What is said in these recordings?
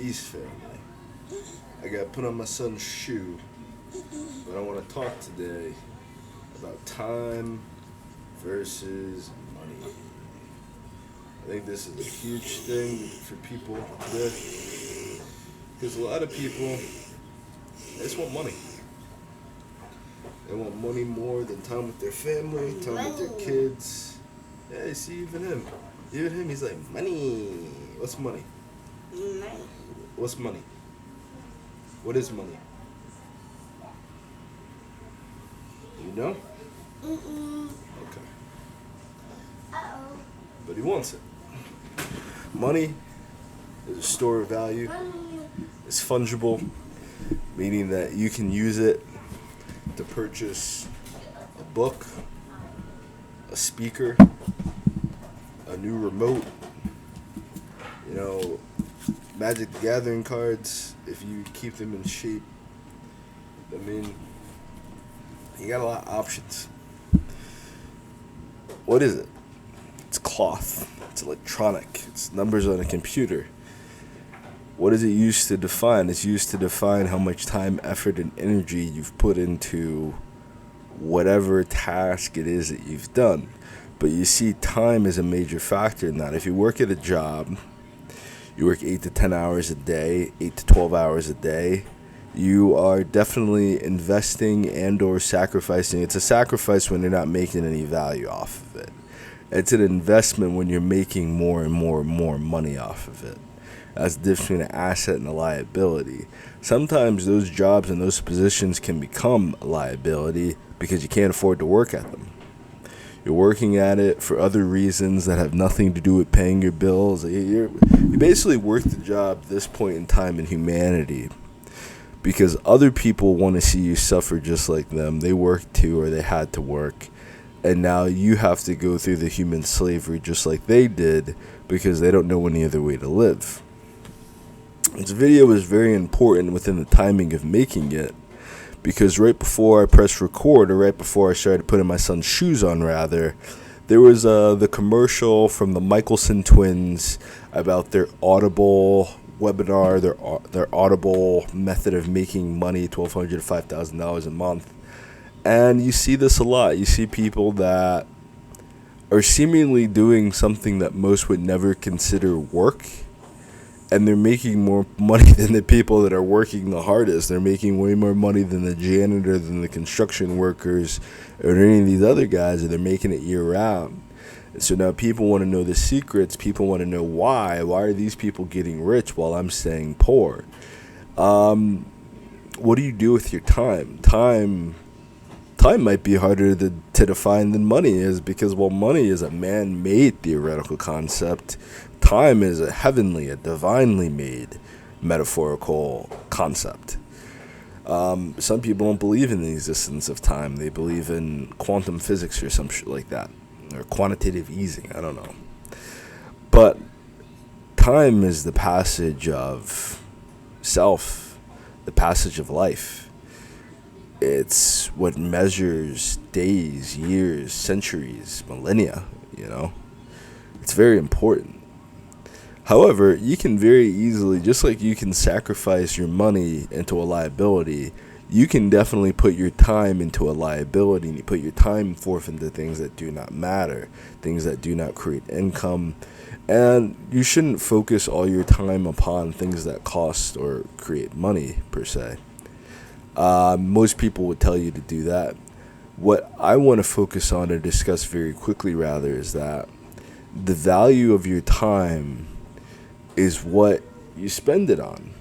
Peace, family. I got put on my son's shoe, but I want to talk today about time versus money. I think this is a huge thing for people today because a lot of people they just want money. They want money more than time with their family, time with their kids. Yeah, you see, even him. Even him, he's like, money. What's money? Money. What's money? What is money? You know? Okay. Uh-oh. But he wants it. Money is a store of value. Money. It's fungible, meaning that you can use it to purchase a book, a speaker, a new remote, Magic the Gathering cards, if you keep them in shape. I mean, you got a lot of options. What is it? It's cloth. It's electronic. It's numbers on a computer. What is it used to define? It's used to define how much time, effort, and energy you've put into whatever task it is that you've done. But you see, time is a major factor in that. If you work at a job, you work 8 to 10 hours a day, 8 to 12 hours a day, you are definitely investing and or sacrificing. It's a sacrifice when you're not making any value off of it. It's an investment when you're making more and more and more money off of it. That's the difference between an asset and a liability. Sometimes those jobs and those positions can become a liability because you can't afford to work at them. You're working at it for other reasons that have nothing to do with paying your bills. You basically work the job at this point in time in humanity because other people want to see you suffer just like them. They worked too, or they had to work. And now you have to go through the human slavery just like they did because they don't know any other way to live. This video was very important within the timing of making it because right before I pressed record, or right before I started putting my son's shoes on rather, there was the commercial from the Michelson twins about their Audible webinar, their Audible method of making money, $1,200 to $5,000 a month. And you see this a lot. You see people that are seemingly doing something that most would never consider work, and they're making more money than the people that are working the hardest. They're making way more money than the janitor, than the construction workers, or any of these other guys, and they're making it year-round. And so now people want to know the secrets. People want to know why. Why are these people getting rich while I'm staying poor? What do you do with your time? Time might be harder to define than money is because, while money is a man-made theoretical concept, time is a heavenly, a divinely made metaphorical concept. Some people don't believe in the existence of time. They believe in quantum physics or some shit like that, or quantitative easing, I don't know. But time is the passage of self, the passage of life. It's what measures days, years, centuries, millennia, It's very important. However, you can very easily, just like you can sacrifice your money into a liability, you can definitely put your time into a liability, and you put your time forth into things that do not matter, things that do not create income. And you shouldn't focus all your time upon things that cost or create money, per se. Most people would tell you to do that. What I want to focus on and discuss very quickly, rather, is that the value of your time is what you spend it on.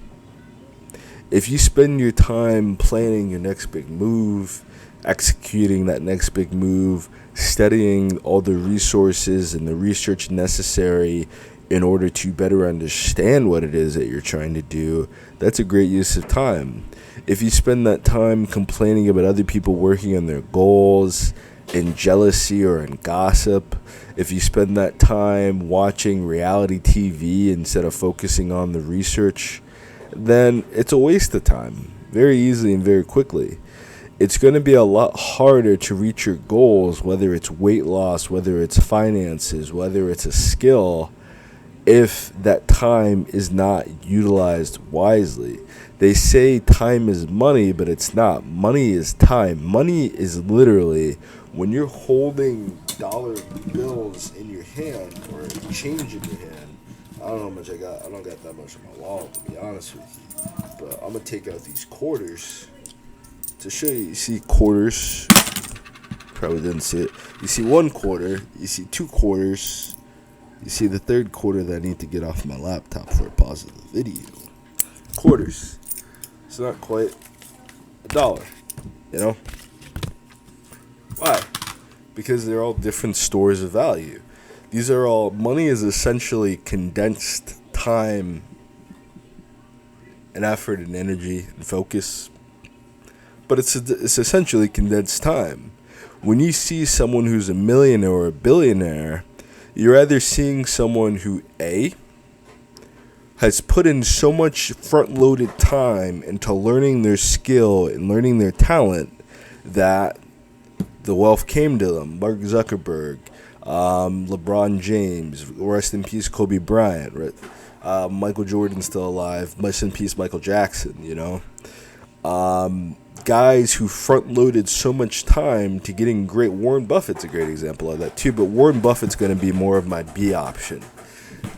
If you spend your time planning your next big move, executing that next big move, studying all the resources and the research necessary in order to better understand what it is that you're trying to do, that's a great use of time. If you spend that time complaining about other people working on their goals, in jealousy or in gossip, if you spend that time watching reality TV instead of focusing on the research, then it's a waste of time, very easily and very quickly. It's going to be a lot harder to reach your goals, whether it's weight loss, whether it's finances, whether it's a skill, if that time is not utilized wisely. They say time is money, but it's not. Money is time. Money is literally when you're holding dollar bills in your hand or change in your hand. I don't know how much I got. I don't got that much in my wallet, to be honest with you. But I'm going to take out these quarters to show you. You see quarters. Probably didn't see it. You see one quarter. You see two quarters. You see the third quarter that I need to get off my laptop for a positive video. Quarters. It's not quite $1, you know? Why? Because they're all different stores of value. These are all, money is essentially condensed time and effort and energy and focus. But it's essentially condensed time. When you see someone who's a millionaire or a billionaire, you're either seeing someone who, A, has put in so much front-loaded time into learning their skill and learning their talent that the wealth came to them. Mark Zuckerberg, LeBron James, rest in peace Kobe Bryant, right? Michael Jordan's still alive, rest in peace Michael Jackson, you know? Guys who front-loaded so much time to getting great. Warren Buffett's a great example of that too, but Warren Buffett's going to be more of my B option.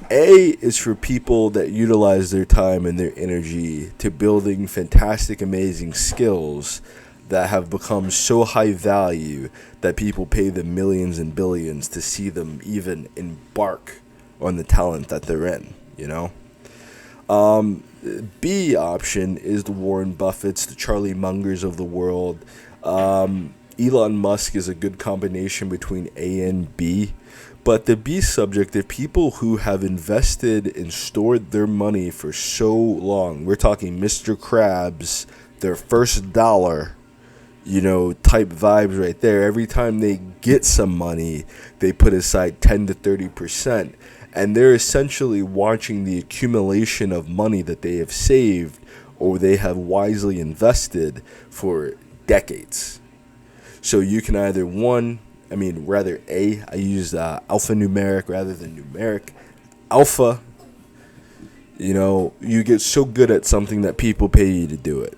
A is for people that utilize their time and their energy to building fantastic, amazing skills that have become so high value that people pay them millions and billions to see them even embark on the talent that they're in, you know? B option is the Warren Buffetts, the Charlie Mungers of the world. Elon Musk is a good combination between A and B. But the B subject are people who have invested and stored their money for so long. We're talking Mr. Krabs, their first dollar, you know, type vibes right there. Every time they get some money, they put aside 10 to 30%. And they're essentially watching the accumulation of money that they have saved or they have wisely invested for decades. So you can either I use alphanumeric rather than numeric. Alpha, you know, you get so good at something that people pay you to do it.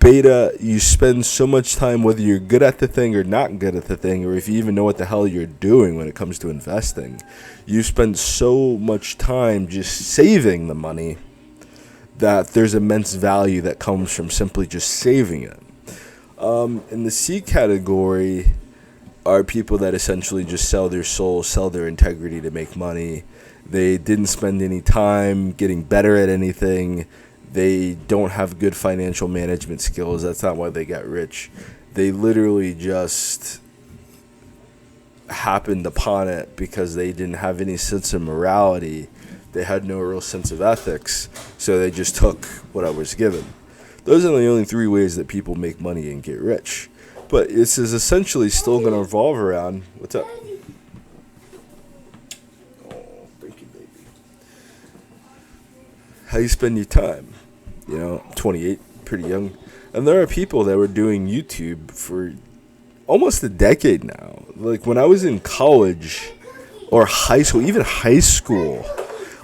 Beta, you spend so much time whether you're good at the thing or not good at the thing, or if you even know what the hell you're doing when it comes to investing. You spend so much time just saving the money that there's immense value that comes from simply just saving it. In the C category are people that essentially just sell their soul, sell their integrity to make money. They didn't spend any time getting better at anything. They don't have good financial management skills. That's not why they got rich. They literally just happened upon it because they didn't have any sense of morality. They had no real sense of ethics, so they just took what I was given. Those are the only three ways that people make money and get rich. But this is essentially still going to revolve around... What's up? Oh, thank you, baby. How you spend your time. You know, I'm 28, pretty young. And there are people that were doing YouTube for almost a decade now. Like, when I was in college or high school, even high school,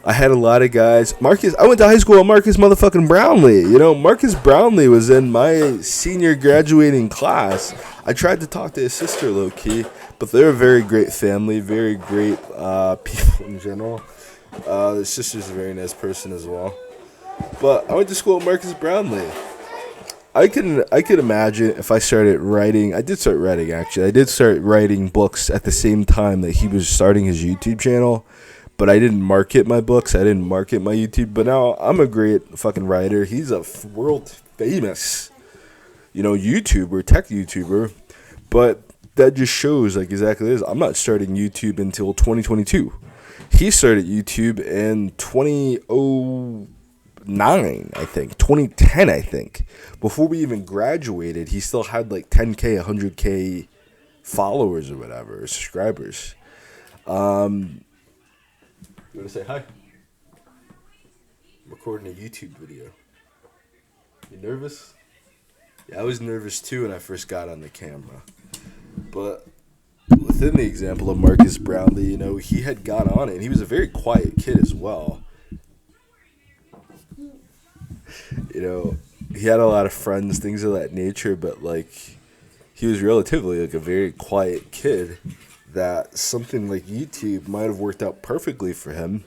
I had a lot of guys. I went to high school with Marcus motherfucking Brownlee. You know, Marcus Brownlee was in my senior graduating class. I tried to talk to his sister low-key, but they're a very great family, very great people in general. His sister's a very nice person as well. But I went to school with Marcus Brownlee. I could imagine if I started writing. I did start writing, actually. I did start writing books at the same time that he was starting his YouTube channel. But I didn't market my books. I didn't market my YouTube. But now I'm a great fucking writer. He's a world famous, you know, YouTuber, tech YouTuber. But that just shows, like, exactly this. I'm not starting YouTube until 2022. He started YouTube in 2009, I think. 2010, I think. Before we even graduated, he still had like 10K, 100K followers or whatever, subscribers. You want to say hi? I'm recording a YouTube video. You nervous? Yeah, I was nervous too when I first got on the camera. But with within the example of Marcus Brownlee, he had got on it, and he was a very quiet kid as well. He had a lot of friends, things of that nature, but like he was relatively like a very quiet kid. That something like YouTube might have worked out perfectly for him,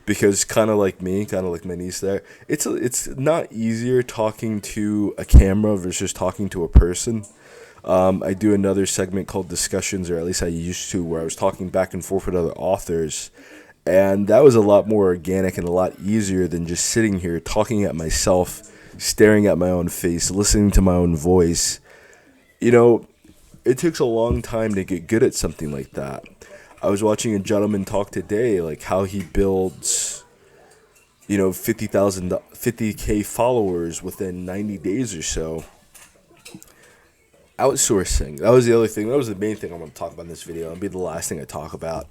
because kind of like me, kind of like my niece there, it's not easier talking to a camera versus talking to a person. I do another segment called Discussions, or at least I used to, where I was talking back and forth with other authors. And that was a lot more organic and a lot easier than just sitting here talking at myself, staring at my own face, listening to my own voice. It takes a long time to get good at something like that. I was watching a gentleman talk today, like how he builds, 50K followers within 90 days or so. Outsourcing. That was the other thing. That was the main thing I want to talk about in this video. It'll be the last thing I talk about.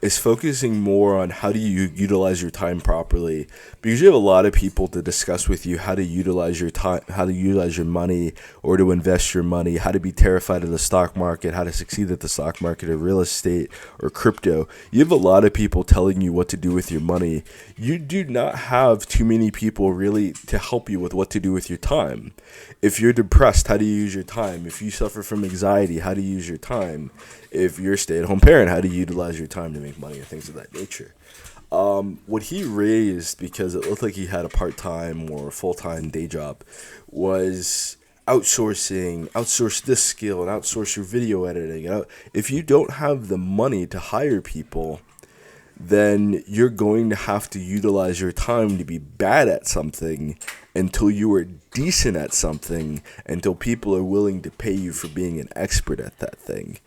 Is focusing more on how do you utilize your time properly, because you have a lot of people to discuss with you how to utilize your time, how to utilize your money, or to invest your money, how to be terrified of the stock market, how to succeed at the stock market or real estate or crypto. You have a lot of people telling you what to do with your money. You do not have too many people really to help you with what to do with your time. If you're depressed, how do you use your time? If you suffer from anxiety, how do you use your time? If you're a stay-at-home parent, how do you utilize your time to make money and things of that nature? What he raised, because it looked like he had a part-time or full-time day job, was outsource this skill and outsource your video editing. If you don't have the money to hire people, then you're going to have to utilize your time to be bad at something until you are decent at something, until people are willing to pay you for being an expert at that thing.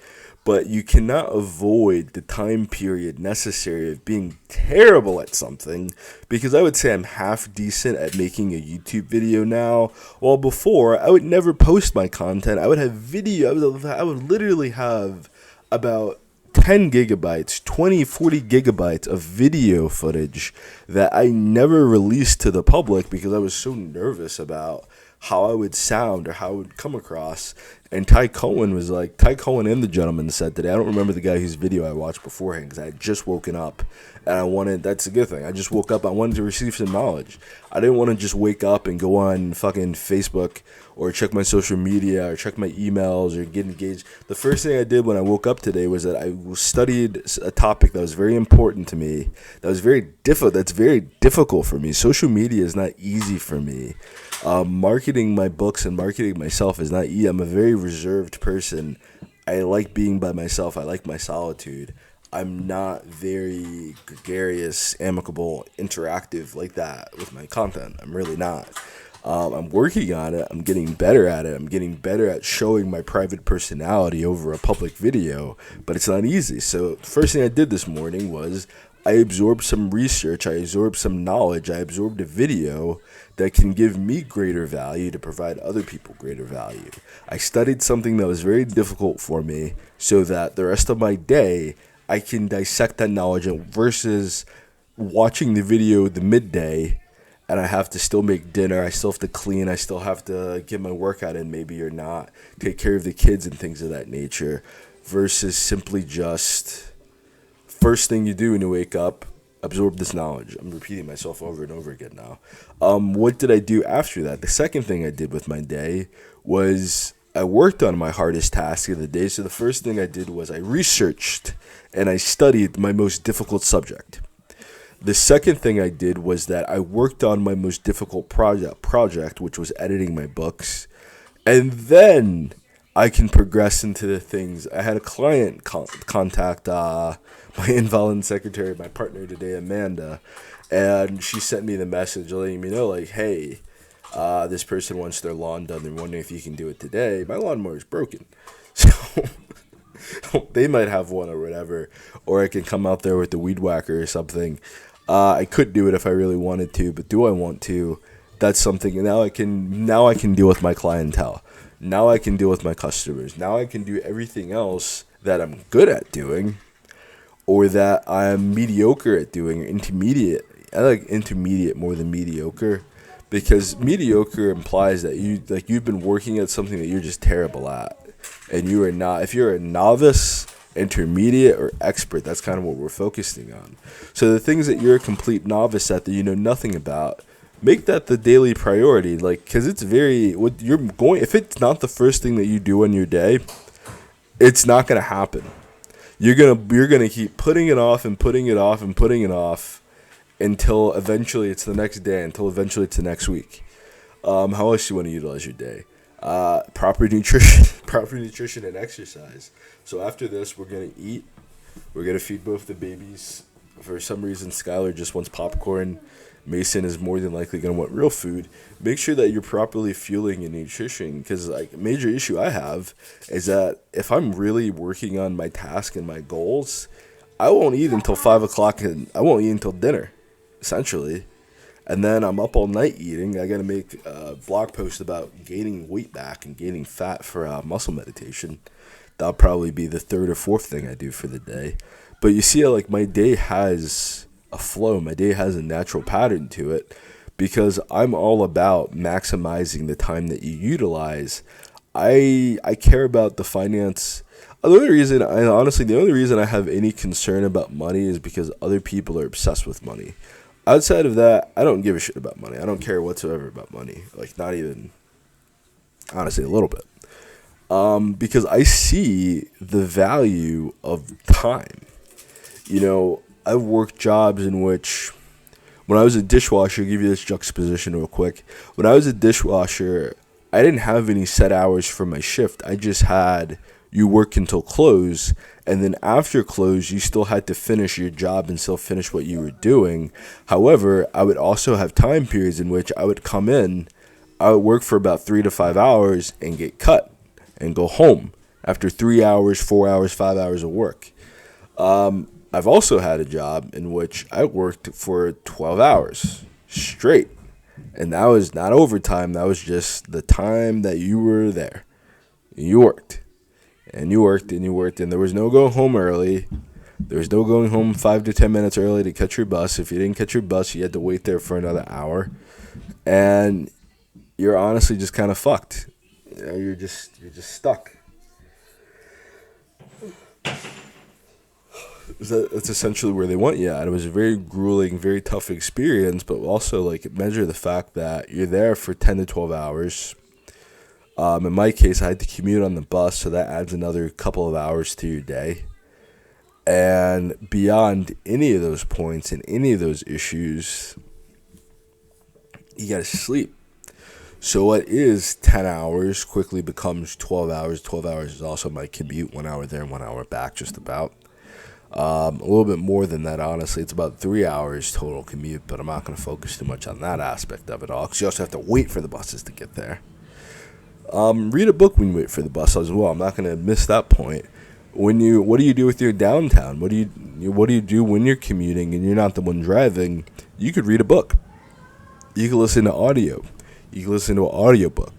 But you cannot avoid the time period necessary of being terrible at something, because I would say I'm half decent at making a YouTube video now, while before I would never post my content. I would have I would literally have about 10 gigabytes, 20, 40 gigabytes of video footage that I never released to the public because I was so nervous about how I would sound or how I would come across. And Ty Cohen and the gentleman said today, I don't remember the guy whose video I watched beforehand because I had just woken up and that's a good thing. I just woke up, I wanted to receive some knowledge. I didn't want to just wake up and go on fucking Facebook or check my social media or check my emails or get engaged. The first thing I did when I woke up today was that I studied a topic that was very important to me, that's very difficult for me. Social media is not easy for me. Marketing my books and marketing myself is not easy. I'm a very reserved person. I like being by myself. I like my solitude. I'm not very gregarious, amicable, interactive like that with my content. I'm really not. I'm working on it. I'm getting better at it. I'm getting better at showing my private personality over a public video, but it's not easy. So the first thing I did this morning was I absorbed some research, I absorbed some knowledge, I absorbed a video that can give me greater value to provide other people greater value. I studied something that was very difficult for me so that the rest of my day I can dissect that knowledge versus watching the video the midday and I have to still make dinner, I still have to clean, I still have to get my workout in maybe or not, take care of the kids and things of that nature, versus simply just first thing you do when you wake up, absorb this knowledge. I'm repeating myself over and over again now. What did I do after that? The second thing I did with my day was I worked on my hardest task of the day. So the first thing I did was I researched and I studied my most difficult subject. The second thing I did was that I worked on my most difficult project, which was editing my books. And then I can progress into the things. I had a client contact my invalid secretary, my partner today, Amanda, and she sent me the message letting me know, like, hey, this person wants their lawn done. They're wondering if you can do it today. My lawnmower is broken. So they might have one or whatever, or I can come out there with the weed whacker or something. I could do it if I really wanted to, but do I want to? That's something. Now I can deal with my clientele. Now I can deal with my customers. Now I can do everything else that I'm good at doing, or that I'm mediocre at doing, or intermediate. I like intermediate more than mediocre, because mediocre implies that you've been working at something that you're just terrible at, and you are not. If you're a novice, intermediate, or expert. That's kind of what we're focusing on. So the things that you're a complete novice at, that you know nothing about, make that the daily priority. Like, because it's very, what you're going, if it's not the first thing that you do in your day, it's not going to happen. You're gonna keep putting it off and putting it off and putting it off until eventually it's the next day, until eventually it's the next week. How else do you want to utilize your day? Proper nutrition, proper nutrition and exercise. So after this, we're gonna eat. We're gonna feed both the babies. For some reason, Skylar just wants popcorn. Mason is more than likely gonna want real food. Make sure that you're properly fueling your nutrition, because like a major issue I have is that if I'm really working on my task and my goals, I won't eat until 5 o'clock, and I won't eat until dinner, essentially. And then I'm up all night eating. I got to make a blog post about gaining weight back and gaining fat for muscle meditation. That'll probably be the third or fourth thing I do for the day. But you see how like my day has a flow. My day has a natural pattern to it, because I'm all about maximizing the time that you utilize. I care about the finance. The only reason I have any concern about money is because other people are obsessed with money. Outside of that, I don't give a shit about money. I don't care whatsoever about money. Like, not even, honestly, a little bit. Because I see the value of time. You know, I've worked jobs in which, when I was a dishwasher, I'll give you this juxtaposition real quick. When I was a dishwasher, I didn't have any set hours for my shift. I just had, you work until close, and then after close, you still had to finish your job and still finish what you were doing. However, I would also have time periods in which I would come in, I would work for about 3 to 5 hours and get cut and go home after 3 hours, 4 hours, 5 hours of work. I've also had a job in which I worked for 12 hours straight, and that was not overtime. That was just the time that you were there. You worked. And you worked and you worked, and there was no going home early. There was no going home 5 to 10 minutes early to catch your bus. If you didn't catch your bus, you had to wait there for another hour. And you're honestly just kind of fucked. You know, you're just stuck. That's essentially where they want you at. It was a very grueling, very tough experience, but also like measure the fact that you're there for 10 to 12 hours. In my case, I had to commute on the bus, so that adds another couple of hours to your day. And beyond any of those points and any of those issues, you got to sleep. So what is 10 hours quickly becomes 12 hours. 12 hours is also my commute, 1 hour there, 1 hour back, just about. A little bit more than that, honestly. It's about 3 hours total commute, but I'm not going to focus too much on that aspect of it all, because you also have to wait for the buses to get there. Read a book when you wait for the bus as well. I'm not going to miss that point. What do you do with your downtime? What do you do when you're commuting and you're not the one driving? You could read a book. You can listen to audio. You can listen to an audiobook.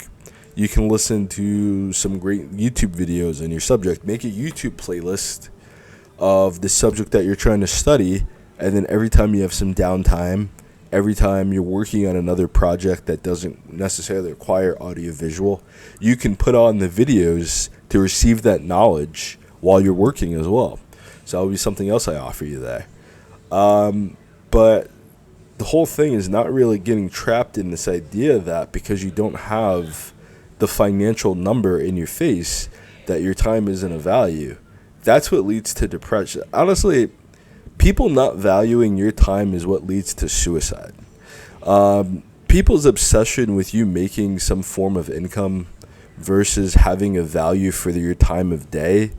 You can listen to some great YouTube videos on your subject. Make a YouTube playlist of the subject that you're trying to study, and then every time you have some downtime, every time you're working on another project that doesn't necessarily require audio-visual, you can put on the videos to receive that knowledge while you're working as well. So that would be something else I offer you there. But the whole thing is not really getting trapped in this idea that because you don't have the financial number in your face, that your time isn't of value. That's what leads to depression. Honestly, people not valuing your time is what leads to suicide. People's obsession with you making some form of income versus having a value for your time of day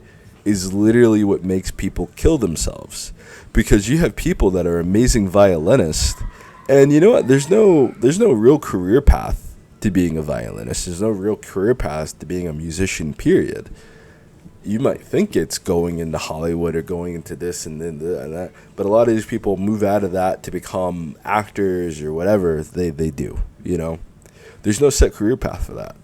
is literally what makes people kill themselves. Because you have people that are amazing violinists, and you know what? There's no real career path to being a violinist. There's no real career path to being a musician, period. You might think it's going into Hollywood or going into this and then that, but a lot of these people move out of that to become actors or whatever they do, you know. There's no set career path for that.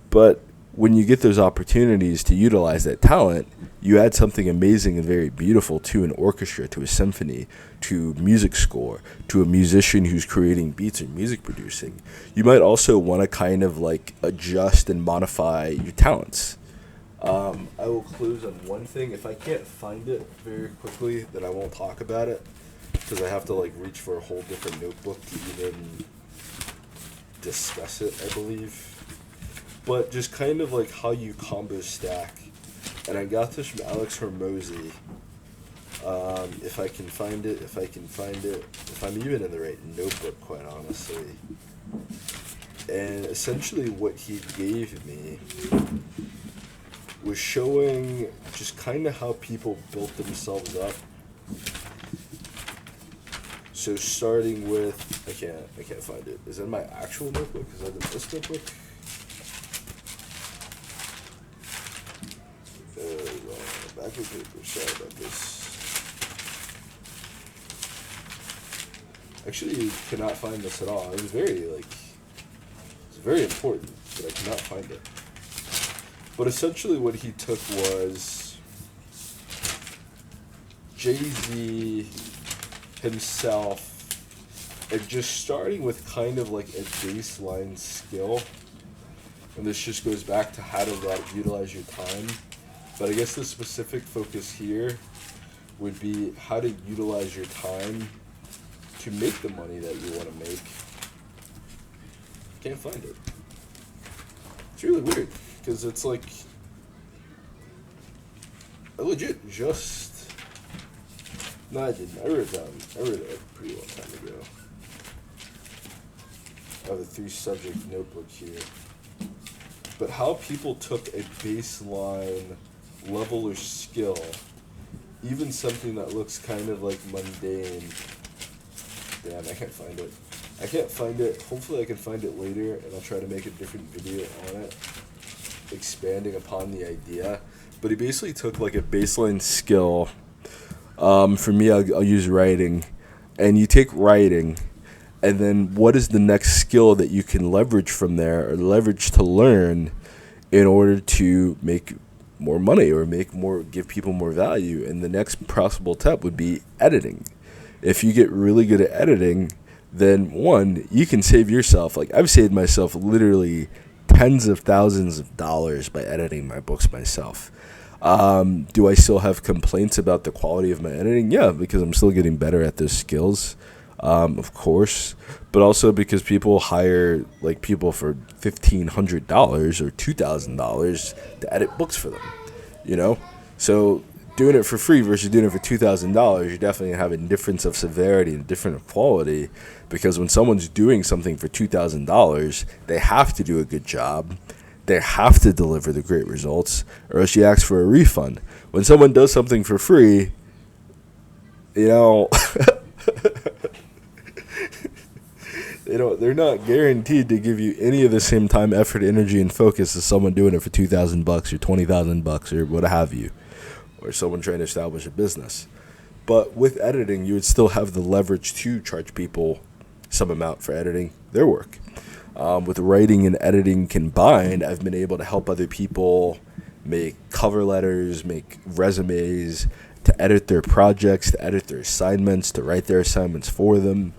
But when you get those opportunities to utilize that talent, you add something amazing and very beautiful to an orchestra, to a symphony, to music score, to a musician who's creating beats and music producing. You might also want to kind of like adjust and modify your talents. I will close on one thing. If I can't find it very quickly, then I won't talk about it because I have to like reach for a whole different notebook to even discuss it, I believe. But just kind of like how you combo stack. And I got this from Alex Hormozy. If I can find it, if I'm even in the right notebook, quite honestly. And essentially what he gave me was showing just kind of how people built themselves up. So starting with, I can't find it. Is it in my actual notebook? Is that in this notebook? Back of paper, sorry about this. Actually, you cannot find this at all. It was very important, but I cannot find it. But essentially what he took was Jay-Z himself and just starting with kind of like a baseline skill. And this just goes back to how to utilize your time. But I guess the specific focus here would be how to utilize your time to make the money that you want to make. Can't find it. It's really weird because it's like I legit just no, I didn't. I wrote it down. I wrote it a pretty long time ago. I have a 3-subject notebook here. But how people took a baseline level or skill, even something that looks kind of like mundane. Damn, I can't find it. I can't find it. Hopefully I can find it later and I'll try to make a different video on it, expanding upon the idea. But he basically took like a baseline skill. For me, I'll use writing. And you take writing, and then what is the next skill that you can leverage from there or leverage to learn in order to make more money or give people more value? And the next possible step would be editing. If you get really good at editing, then one, you can save yourself. Like I've saved myself literally tens of thousands of dollars by editing my books myself. Do I still have complaints about the quality of my editing? Yeah, because I'm still getting better at those skills, of course. But also because people hire like people for $1,500 or $2,000 to edit books for them, you know? So doing it for free versus doing it for $2,000, you're definitely gonna have a difference of severity and different of quality. Because when someone's doing something for $2,000, they have to do a good job. They have to deliver the great results, or else you ask for a refund. When someone does something for free, you know, they're not guaranteed to give you any of the same time, effort, energy, and focus as someone doing it for $2,000 or $20,000 or what have you, or someone trying to establish a business. But with editing, you would still have the leverage to charge people some amount for editing their work. With writing and editing combined, I've been able to help other people make cover letters, make resumes, to edit their projects, to edit their assignments, to write their assignments for them,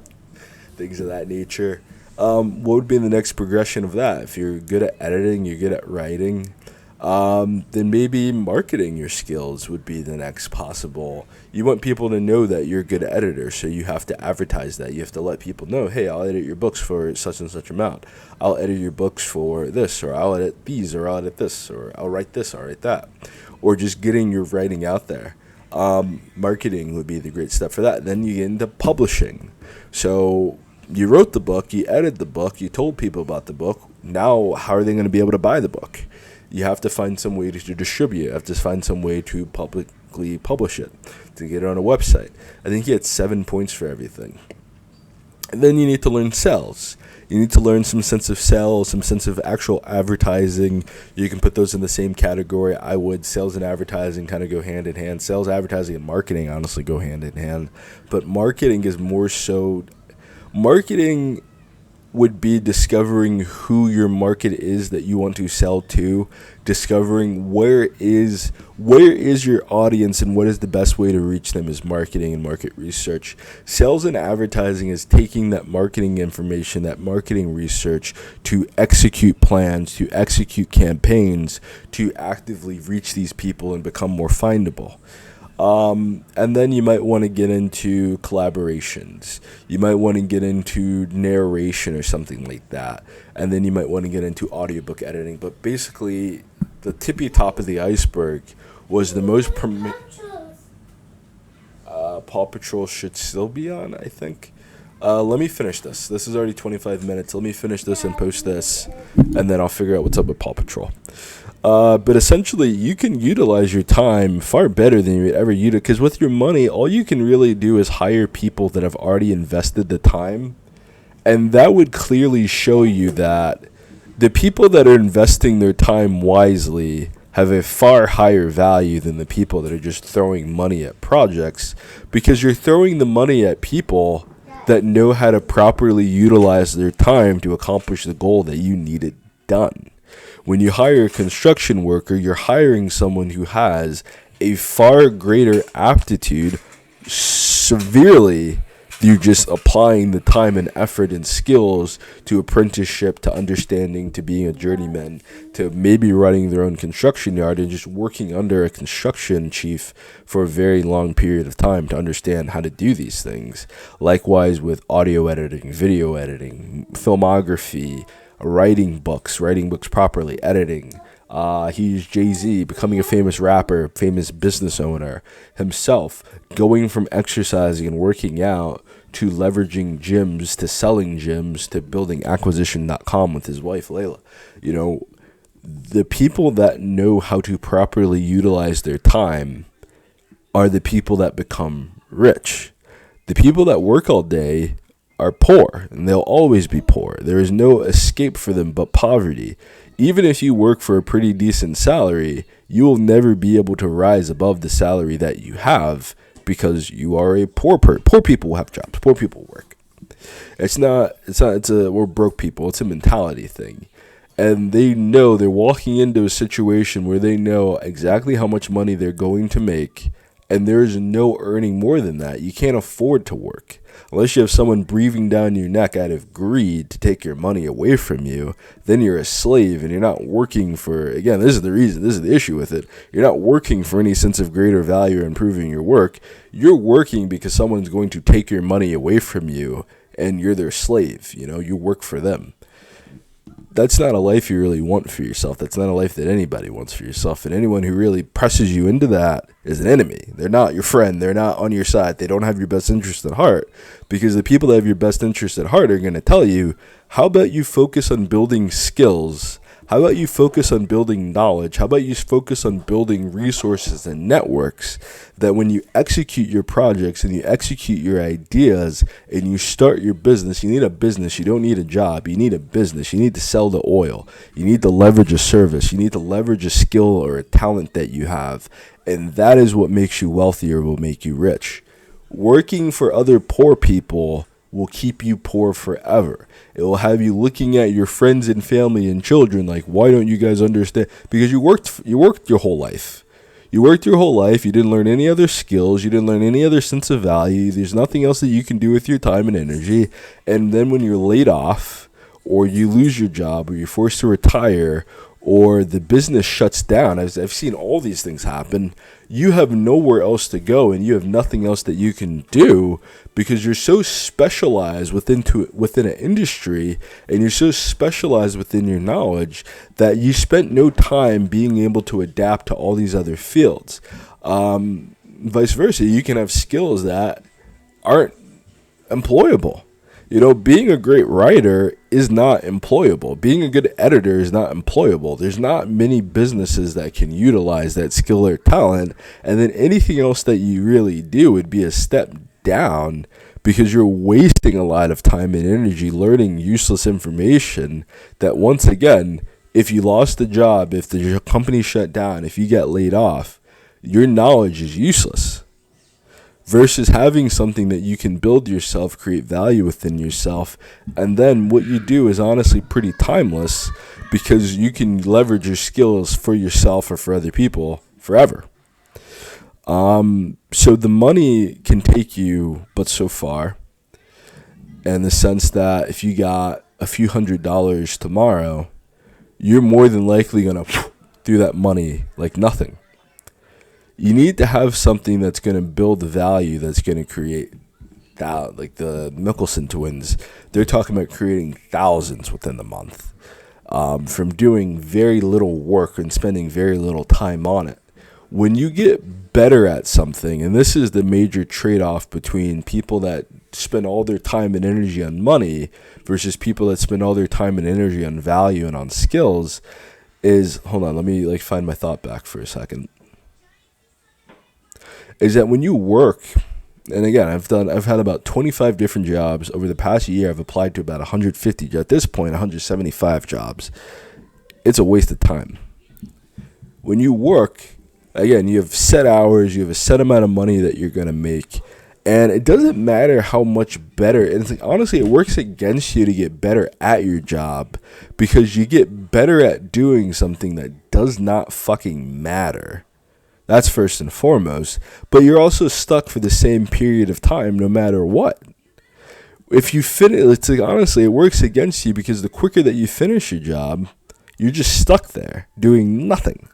things of that nature. What would be the next progression of that? If you're good at editing, you're good at writing, then maybe marketing your skills would be the next possible. You want people to know that you're a good editor, so you have to advertise that. You have to let people know, hey, I'll edit your books for such and such amount. I'll edit your books for this, or I'll edit these, or I'll edit this, or I'll write this, I'll write that. Or just getting your writing out there. Marketing would be the great step for that. Then you get into publishing. So you wrote the book, you edited the book, you told people about the book. Now, how are they going to be able to buy the book? You have to find some way to distribute it. You have to find some way to publicly publish it, to get it on a website. I think you had 7 points for everything. And then you need to learn sales. You need to learn some sense of sales, some sense of actual advertising. You can put those in the same category. I would. Sales and advertising kind of go hand in hand. Sales, advertising, and marketing honestly go hand in hand. But marketing is more so... Marketing would be discovering who your market is that you want to sell to, discovering where is your audience and what is the best way to reach them is marketing and market research. Sales and advertising is taking that marketing information, that marketing research to execute plans, to execute campaigns, to actively reach these people and become more findable. And then you might want to get into collaborations. You might want to get into narration or something like that. And then you might want to get into audiobook editing. But basically, the tippy top of the iceberg was the most Paw Patrol should still be on, I think. Let me finish this. This is already 25 minutes. Let me finish this and post this, and then I'll figure out what's up with Paw Patrol. But essentially, you can utilize your time far better than you would ever use it, because with your money, all you can really do is hire people that have already invested the time, and that would clearly show you that the people that are investing their time wisely have a far higher value than the people that are just throwing money at projects, because you're throwing the money at people that know how to properly utilize their time to accomplish the goal that you needed done. When you hire a construction worker, you're hiring someone who has a far greater aptitude severely through just applying the time and effort and skills to apprenticeship, to understanding, to being a journeyman, to maybe running their own construction yard and just working under a construction chief for a very long period of time to understand how to do these things. Likewise with audio editing, video editing, filmography, writing books properly, editing. He's Jay-Z, becoming a famous rapper, famous business owner himself, going from exercising and working out to leveraging gyms, to selling gyms, to building acquisition.com with his wife, Layla. You know, the people that know how to properly utilize their time are the people that become rich. The people that work all day are poor, and they'll always be poor. There is no escape for them but poverty. Even if you work for a pretty decent salary, you will never be able to rise above the salary that you have because you are a poor person. Poor people have jobs. Poor people work. We're broke people. It's a mentality thing. And they know they're walking into a situation where they know exactly how much money they're going to make, and there's no earning more than that. You can't afford to work. Unless you have someone breathing down your neck out of greed to take your money away from you, then you're a slave and you're not working for, again, this is the issue with it. You're not working for any sense of greater value or improving your work. You're working because someone's going to take your money away from you and you're their slave. You know, you work for them. That's not a life you really want for yourself. That's not a life that anybody wants for yourself. And anyone who really presses you into that is an enemy. They're not your friend. They're not on your side. They don't have your best interest at heart, because the people that have your best interest at heart are going to tell you, how about you focus on building skills? How about you focus on building knowledge? How about you focus on building resources and networks that when you execute your projects and you execute your ideas and you start your business, you need a business. You don't need a job. You need a business. You need to sell the oil. You need to leverage a service. You need to leverage a skill or a talent that you have. And that is what makes you wealthy or will make you rich. Working for other poor people will keep you poor forever. It will have you looking at your friends and family and children like, why don't you guys understand? Because you worked your whole life. You worked your whole life. You didn't learn any other skills. You didn't learn any other sense of value. There's nothing else that you can do with your time and energy. And then when you're laid off, or you lose your job, or you're forced to retire, or the business shuts down, I've seen all these things happen, you have nowhere else to go and you have nothing else that you can do, because you're so specialized within an industry and you're so specialized within your knowledge that you spent no time being able to adapt to all these other fields. Vice versa, you can have skills that aren't employable. You know, being a great writer is not employable. Being a good editor is not employable. There's not many businesses that can utilize that skill or talent. And then anything else that you really do would be a step down, because you're wasting a lot of time and energy learning useless information that, once again, if you lost a job, if the company shut down, if you get laid off, your knowledge is useless. versus having something that you can build yourself, create value within yourself. And then what you do is honestly pretty timeless because you can leverage your skills for yourself or for other people forever. So the money can take you but so far, in the sense that if you got a few $100s tomorrow, you're more than likely going to through that money like nothing. You need to have something that's going to build the value, that's going to create that. Like the Mickelson twins, they're talking about creating thousands within the month, from doing very little work and spending very little time on it. When you get better at something, and this is the major trade-off between people that spend all their time and energy on money versus people that spend all their time and energy on value and on skills, is, hold on, let me find my thought back for a second, is that when you work, and again, I've had about 25 different jobs over the past year. I've applied to about 150, at this point 175 jobs. It's a waste of time. When you work, again, you have set hours, you have a set amount of money that you're going to make, and it doesn't matter how much better. And it's honestly, it works against you to get better at your job because you get better at doing something that does not fucking matter. That's first and foremost. But you're also stuck for the same period of time no matter what. If you finish, honestly, it works against you because the quicker that you finish your job, you're just stuck there doing nothing.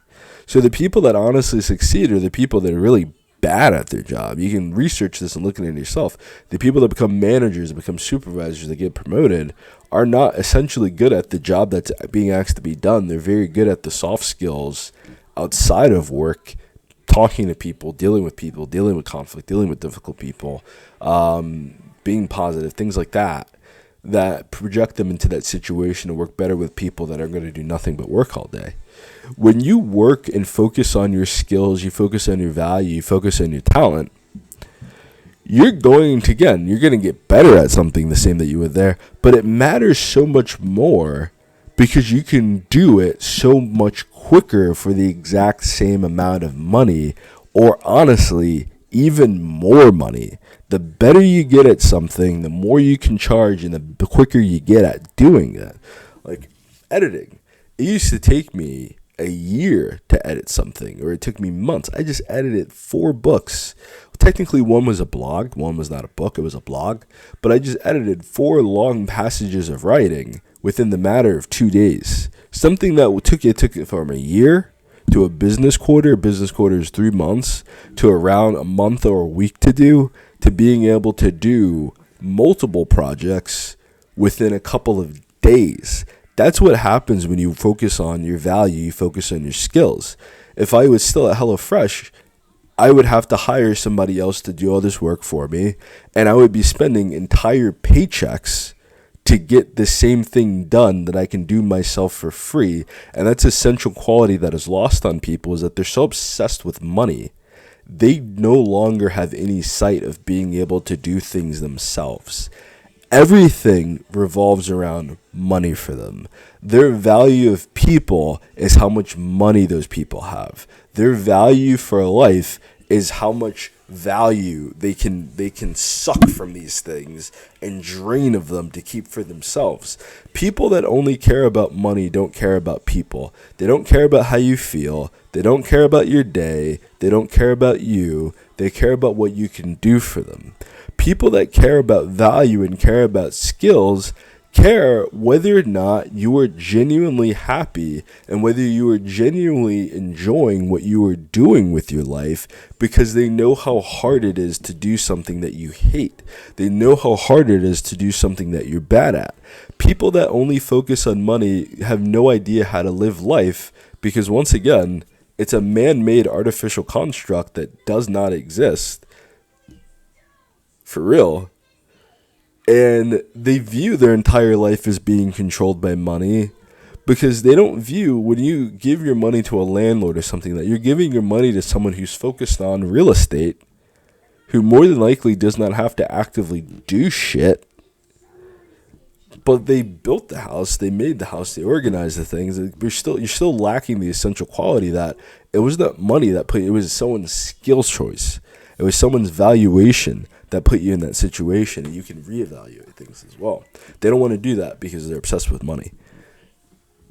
So the people that honestly succeed are the people that are really bad at their job. You can research this and look at it yourself. The people that become managers, become supervisors, that get promoted are not essentially good at the job that's being asked to be done. They're very good at the soft skills outside of work, talking to people, dealing with conflict, dealing with difficult people, being positive, things like that project them into that situation to work better with people that are going to do nothing but work all day. When you work and focus on your skills, you focus on your value, you focus on your talent, you're going to get better at something the same that you were there, but it matters so much more because you can do it so much quicker for the exact same amount of money, or honestly, even more money. The better you get at something, the more you can charge, and the quicker you get at doing it. Like editing. It used to take me a year to edit something, or it took me months. I just edited 4 books. Technically, one was a blog. One was not a book. It was a blog. But I just edited 4 long passages of writing within the matter of 2 days. Something that took it from a year to a business quarter. A business quarter is 3 months, to around a month or a week to do, to being able to do multiple projects within a couple of days. That's what happens when you focus on your value, you focus on your skills. If I was still at HelloFresh, I would have to hire somebody else to do all this work for me, and I would be spending entire paychecks to get the same thing done that I can do myself for free. And that's a central quality that is lost on people, is that they're so obsessed with money, they no longer have any sight of being able to do things themselves. Everything revolves around money for them. Their value of people is how much money those people have. Their value for life is how much value they can suck from these things and drain of them to keep for themselves. People that only care about money don't care about people. They don't care about how you feel. They don't care about your day. They don't care about you. They care about what you can do for them. People that care about value and care about skills care whether or not you are genuinely happy and whether you are genuinely enjoying what you are doing with your life, because they know how hard it is to do something that you hate. They know how hard it is to do something that you're bad at. People that only focus on money have no idea how to live life, because once again, it's a man-made artificial construct that does not exist. For real. And they view their entire life as being controlled by money, because they don't view, when you give your money to a landlord or something, that you're giving your money to someone who's focused on real estate, who more than likely does not have to actively do shit, but they built the house, they made the house, they organized the things. You're still lacking the essential quality that it was not money that put, it was someone's skill choice. It was someone's valuation that put you in that situation, and you can reevaluate things as well. They don't want to do that because they're obsessed with money.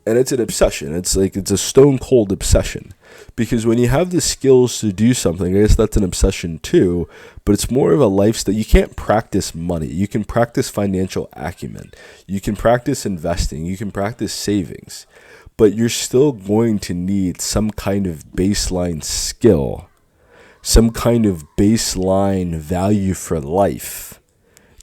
And it's an obsession. It's a stone cold obsession. Because when you have the skills to do something, I guess that's an obsession too, but it's more of a lifestyle. You can't practice money. You can practice financial acumen. You can practice investing. You can practice savings. But you're still going to need some kind of baseline skill, some kind of baseline value for life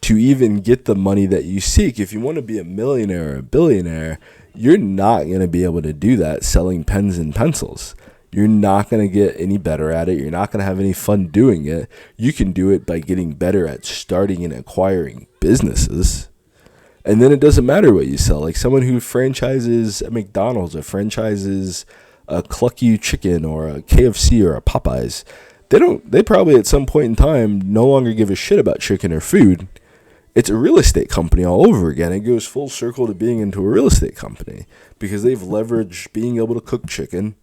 to even get the money that you seek. If you want to be a millionaire or a billionaire, you're not going to be able to do that selling pens and pencils. You're not going to get any better at it. You're not going to have any fun doing it. You can do it by getting better at starting and acquiring businesses. And then it doesn't matter what you sell. Like someone who franchises a McDonald's or franchises a Cluck You Chicken or a KFC or a Popeyes, they probably at some point in time no longer give a shit about chicken or food. It's a real estate company all over again. It goes full circle to being into a real estate company because they've leveraged being able to cook chicken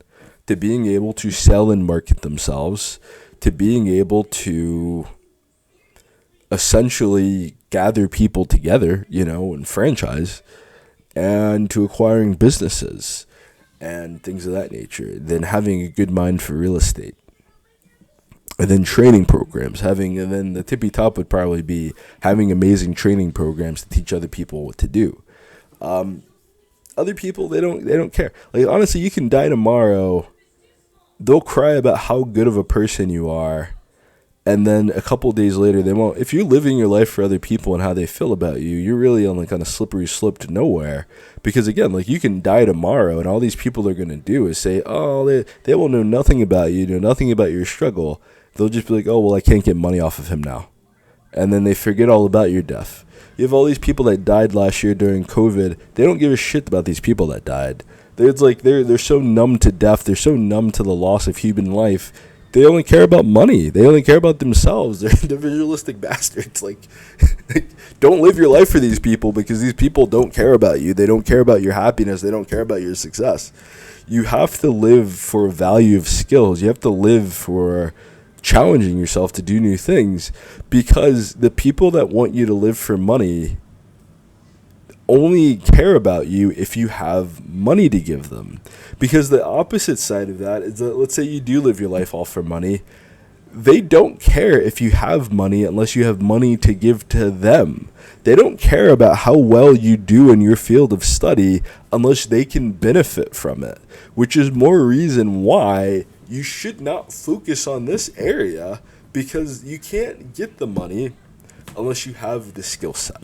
to being able to sell and market themselves to being able to essentially gather people together, and franchise, and to acquiring businesses and things of that nature. Then having a good mind for real estate. And then training programs, and then the tippy top would probably be having amazing training programs to teach other people what to do. Other people, they don't care. Like honestly, you can die tomorrow. They'll cry about how good of a person you are, and then a couple days later they won't. If you're living your life for other people and how they feel about you, you're really on like on a slippery slope to nowhere. Because again, like you can die tomorrow, and all these people are gonna do is say, oh, they will know nothing about you, know nothing about your struggle. They'll just be like, oh, well, I can't get money off of him now. And then they forget all about your death. You have all these people that died last year during COVID. They don't give a shit about these people that died. It's like they're so numb to death. They're so numb to the loss of human life. They only care about money. They only care about themselves. They're individualistic bastards. Like, don't live your life for these people because these people don't care about you. They don't care about your happiness. They don't care about your success. You have to live for a value of skills. You have to live for challenging yourself to do new things, because the people that want you to live for money only care about you if you have money to give them. Because the opposite side of that is that, let's say you do live your life all for money, they don't care if you have money unless you have money to give to them. They don't care about how well you do in your field of study unless they can benefit from it, which is more reason why you should not focus on this area, because you can't get the money unless you have the skill set.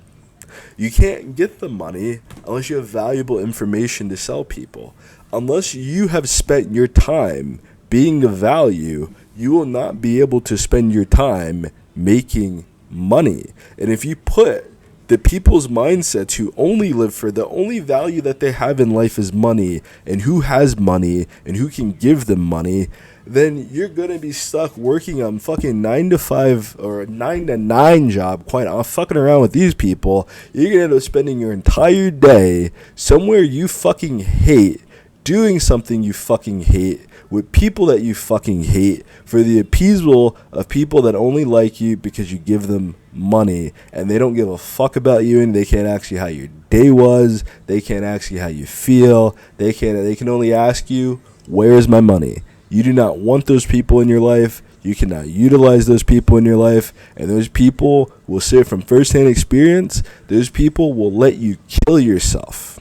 You can't get the money unless you have valuable information to sell people. Unless you have spent your time being of value, you will not be able to spend your time making money. And if you put the people's mindsets who only live for the only value that they have in life is money, and who has money and who can give them money, then you're going to be stuck working on fucking 9 to 5 or a 9 to 9 job, fucking around with these people. You're going to end up spending your entire day somewhere you fucking hate, doing something you fucking hate, with people that you fucking hate, for the appeasal of people that only like you because you give them money, and they don't give a fuck about you, and they can't ask you how your day was, they can't ask you how you feel, they can only ask you, where's my money? You do not want those people in your life. You cannot utilize those people in your life, and those people will say from firsthand experience, those people will let you kill yourself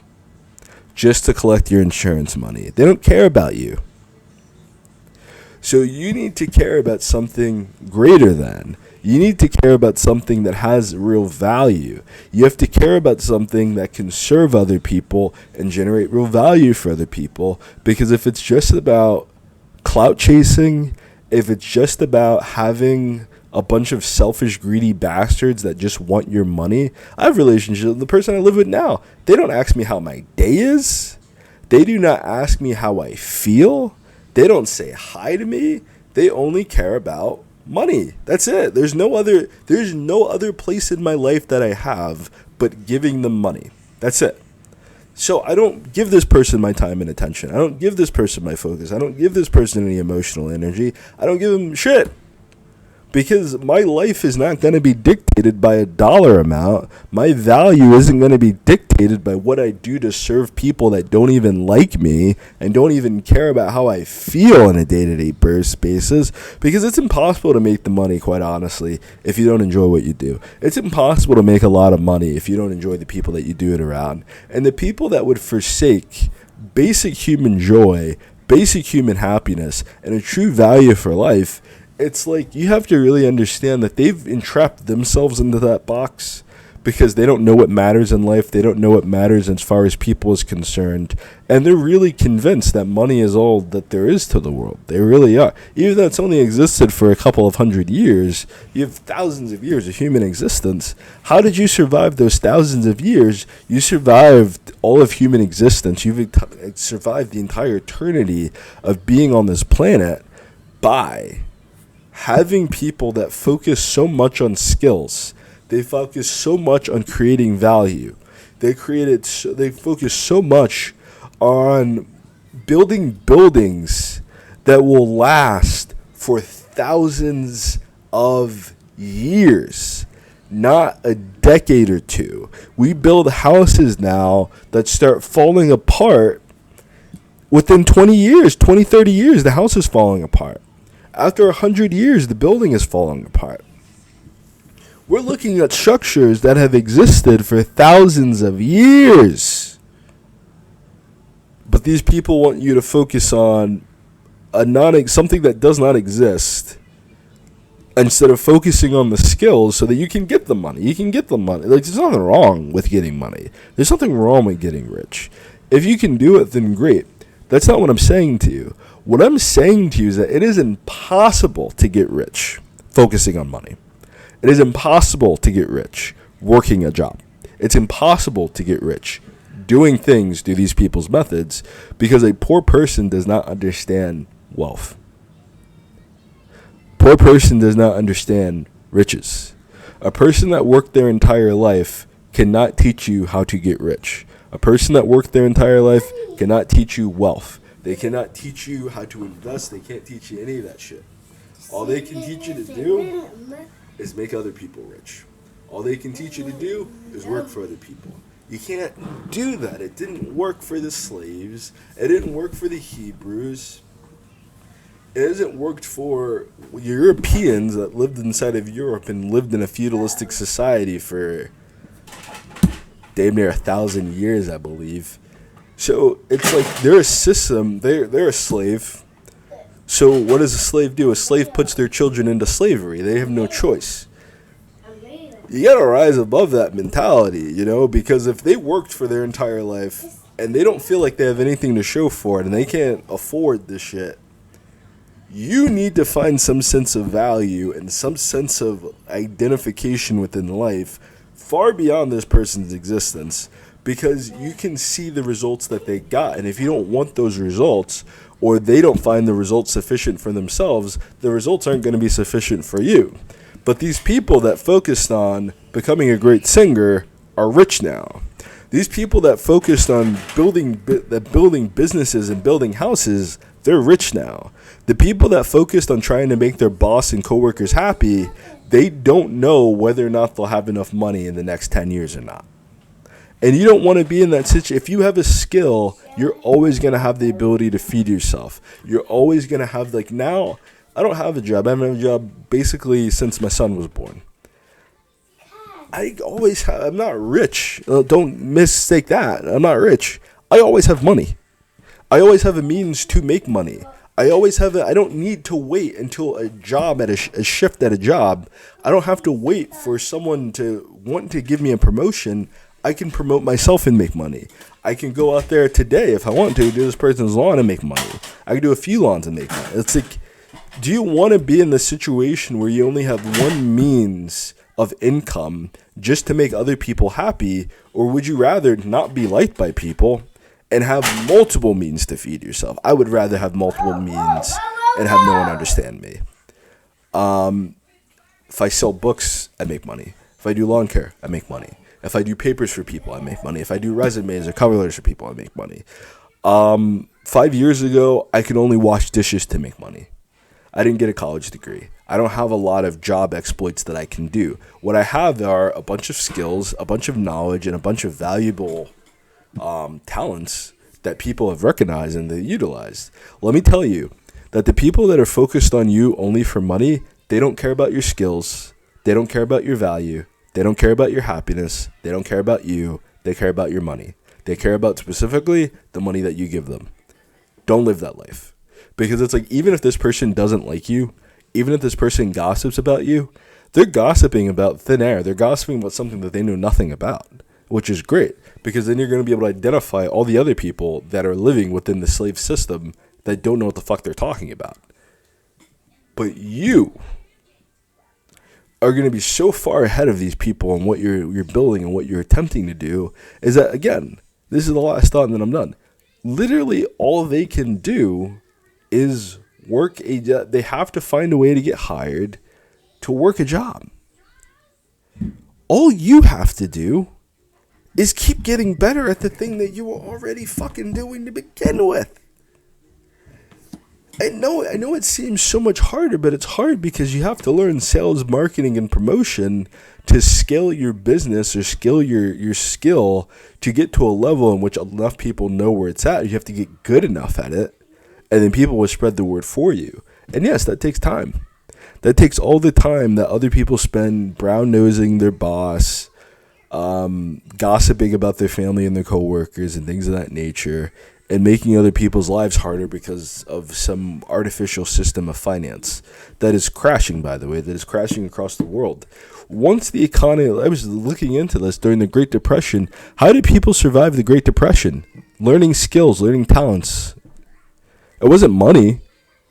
just to collect your insurance money. They don't care about you. So you need to care about something greater than. You need to care about something that has real value. You have to care about something that can serve other people and generate real value for other people. Because if it's just about clout chasing, if it's just about having a bunch of selfish, greedy bastards that just want your money, I have relationships with the person I live with now. They don't ask me how my day is. They do not ask me how I feel. They don't say hi to me. They only care about money. That's it. There's no other place in my life that I have but giving them money. That's it. So I don't give this person my time and attention. I don't give this person my focus. I don't give this person any emotional energy. I don't give them shit. Because my life is not going to be dictated by a dollar amount. My value isn't going to be dictated by what I do to serve people that don't even like me and don't even care about how I feel on a day-to-day basis. Because it's impossible to make the money, quite honestly, if you don't enjoy what you do. It's impossible to make a lot of money if you don't enjoy the people that you do it around. And the people that would forsake basic human joy, basic human happiness, and a true value for life, it's like you have to really understand that they've entrapped themselves into that box because they don't know what matters in life. They don't know what matters as far as people is concerned. And they're really convinced that money is all that there is to the world. They really are. Even though it's only existed for a couple of hundred years, you have thousands of years of human existence. How did you survive those thousands of years? You survived all of human existence. You've survived the entire eternity of being on this planet by having people that focus so much on skills. They focus so much on creating value. They focus so much on building buildings that will last for thousands of years, not a decade or two. We build houses now that start falling apart within 20 years, 20, 30 years, the house is falling apart. After 100 years, the building is falling apart. We're looking at structures that have existed for thousands of years. But these people want you to focus on something that does not exist instead of focusing on the skills so that you can get the money. You can get the money. Like, there's nothing wrong with getting money. There's nothing wrong with getting rich. If you can do it, then great. That's not what I'm saying to you. What I'm saying to you is that it is impossible to get rich focusing on money. It is impossible to get rich working a job. It's impossible to get rich doing things through these people's methods because a poor person does not understand wealth. Poor person does not understand riches. A person that worked their entire life cannot teach you how to get rich. A person that worked their entire life cannot teach you wealth. They cannot teach you how to invest. They can't teach you any of that shit. All they can teach you to do is make other people rich. All they can teach you to do is work for other people. You can't do that. It didn't work for the slaves. It didn't work for the Hebrews. It hasn't worked for Europeans that lived inside of Europe and lived in a feudalistic society for damn near 1,000 years, I believe. So it's like they're a system. They're a slave. So what does a slave do? A slave puts their children into slavery. They have no choice. You gotta rise above that mentality, because if they worked for their entire life and they don't feel like they have anything to show for it and they can't afford this shit, you need to find some sense of value and some sense of identification within life far beyond this person's existence, because you can see the results that they got. And if you don't want those results, or they don't find the results sufficient for themselves, the results aren't going to be sufficient for you. But these people that focused on becoming a great singer are rich now. These people that focused on building businesses and building houses, they're rich now. The people that focused on trying to make their boss and coworkers happy, they don't know whether or not they'll have enough money in the next 10 years or not. And you don't want to be in that situation. If you have a skill, you're always going to have the ability to feed yourself. You're always going to have, now, I don't have a job. I haven't had a job basically since my son was born. I'm not rich. Don't mistake that. I'm not rich. I always have money. I always have a means to make money. I don't need to wait until a job a shift at a job. I don't have to wait for someone to want to give me a promotion. I can promote myself and make money. I can go out there today if I want to do this person's lawn and make money. I can do a few lawns and make money. It's like, do you want to be in the situation where you only have one means of income just to make other people happy, or would you rather not be liked by people and have multiple means to feed yourself? I would rather have multiple means and have no one understand me. If I sell books, I make money. If I do lawn care, I make money. If I do papers for people, I make money. If I do resumes or cover letters for people, I make money. 5 years ago, I could only wash dishes to make money. I didn't get a college degree. I don't have a lot of job exploits that I can do. What I have are a bunch of skills, a bunch of knowledge, and a bunch of valuable talents that people have recognized and they utilized. Let me tell you that the people that are focused on you only for money, they don't care about your skills. They don't care about your value. They don't care about your happiness. They don't care about you. They care about your money. They care about specifically the money that you give them. Don't live that life. Because it's like, even if this person doesn't like you, even if this person gossips about you, they're gossiping about thin air. They're gossiping about something that they know nothing about, which is great. Because then you're going to be able to identify all the other people that are living within the slave system that don't know what the fuck they're talking about. But you are going to be so far ahead of these people and what you're building and what you're attempting to do, is that, again, this is the last thought and then I'm done. Literally all they can do is work they have to find a way to get hired to work a job. All you have to do is keep getting better at the thing that you were already fucking doing to begin with. I know it seems so much harder, but it's hard because you have to learn sales, marketing, and promotion to scale your business or scale your skill to get to a level in which enough people know where it's at. You have to get good enough at it, and then people will spread the word for you. And yes, that takes time. That takes all the time that other people spend brown-nosing their boss, gossiping about their family and their coworkers and things of that nature, and making other people's lives harder because of some artificial system of finance that is crashing, by the way, that is crashing across the world. Once the economy, I was looking into this during the Great Depression. How did people survive the Great Depression? Learning skills, learning talents. It wasn't money,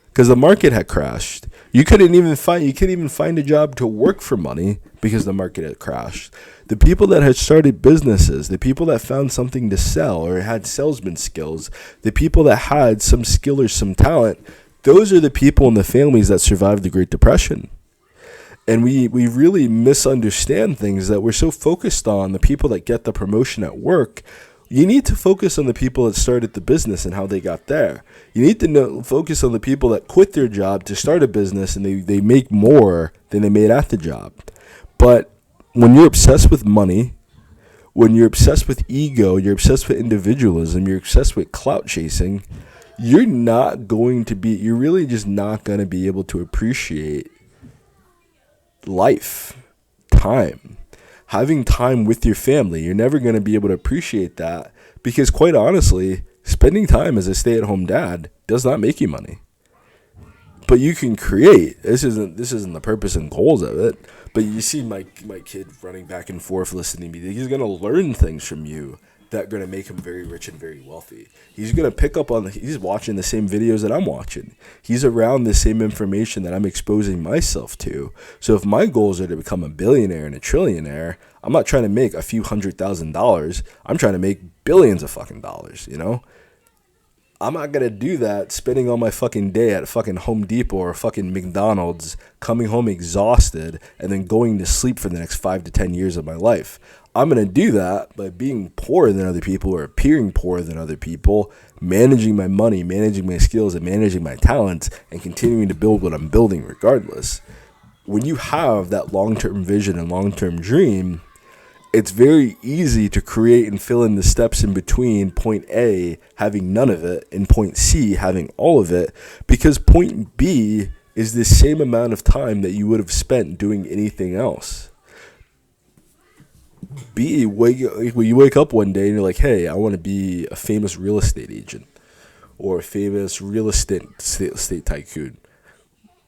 because the market had crashed. You couldn't even find a job to work for money because the market had crashed. The people that had started businesses, the people that found something to sell or had salesman skills, the people that had some skill or some talent, those are the people and the families that survived the Great Depression. And we really misunderstand things that we're so focused on the people that get the promotion at work. You need to focus on the people that started the business and how they got there. You need to focus on the people that quit their job to start a business and they make more than they made at the job. But when you're obsessed with money, when you're obsessed with ego, you're obsessed with individualism, you're obsessed with clout chasing, you're really just not going to be able to appreciate life, time. Having time with your family, you're never going to be able to appreciate that because, quite honestly, spending time as a stay-at-home dad does not make you money. But you can create. This isn't the purpose and goals of it. But you see my kid running back and forth listening to me. He's going to learn things from you that are going to make him very rich and very wealthy. He's going to pick up on he's watching the same videos that I'm watching. He's around the same information that I'm exposing myself to. So if my goals are to become a billionaire and a trillionaire, I'm not trying to make a few $100,000. I'm trying to make billions of fucking dollars, you know? I'm not going to do that spending all my fucking day at fucking Home Depot or fucking McDonald's, coming home exhausted, and then going to sleep for the next 5 to 10 years of my life. I'm going to do that by being poorer than other people or appearing poorer than other people, managing my money, managing my skills, and managing my talents, and continuing to build what I'm building regardless. When you have that long-term vision and long-term dream, it's very easy to create and fill in the steps in between point A having none of it and point C having all of it, because point B is the same amount of time that you would have spent doing anything else. B, when you wake up one day and you're like, hey, I want to be a famous real estate agent or a famous real estate tycoon.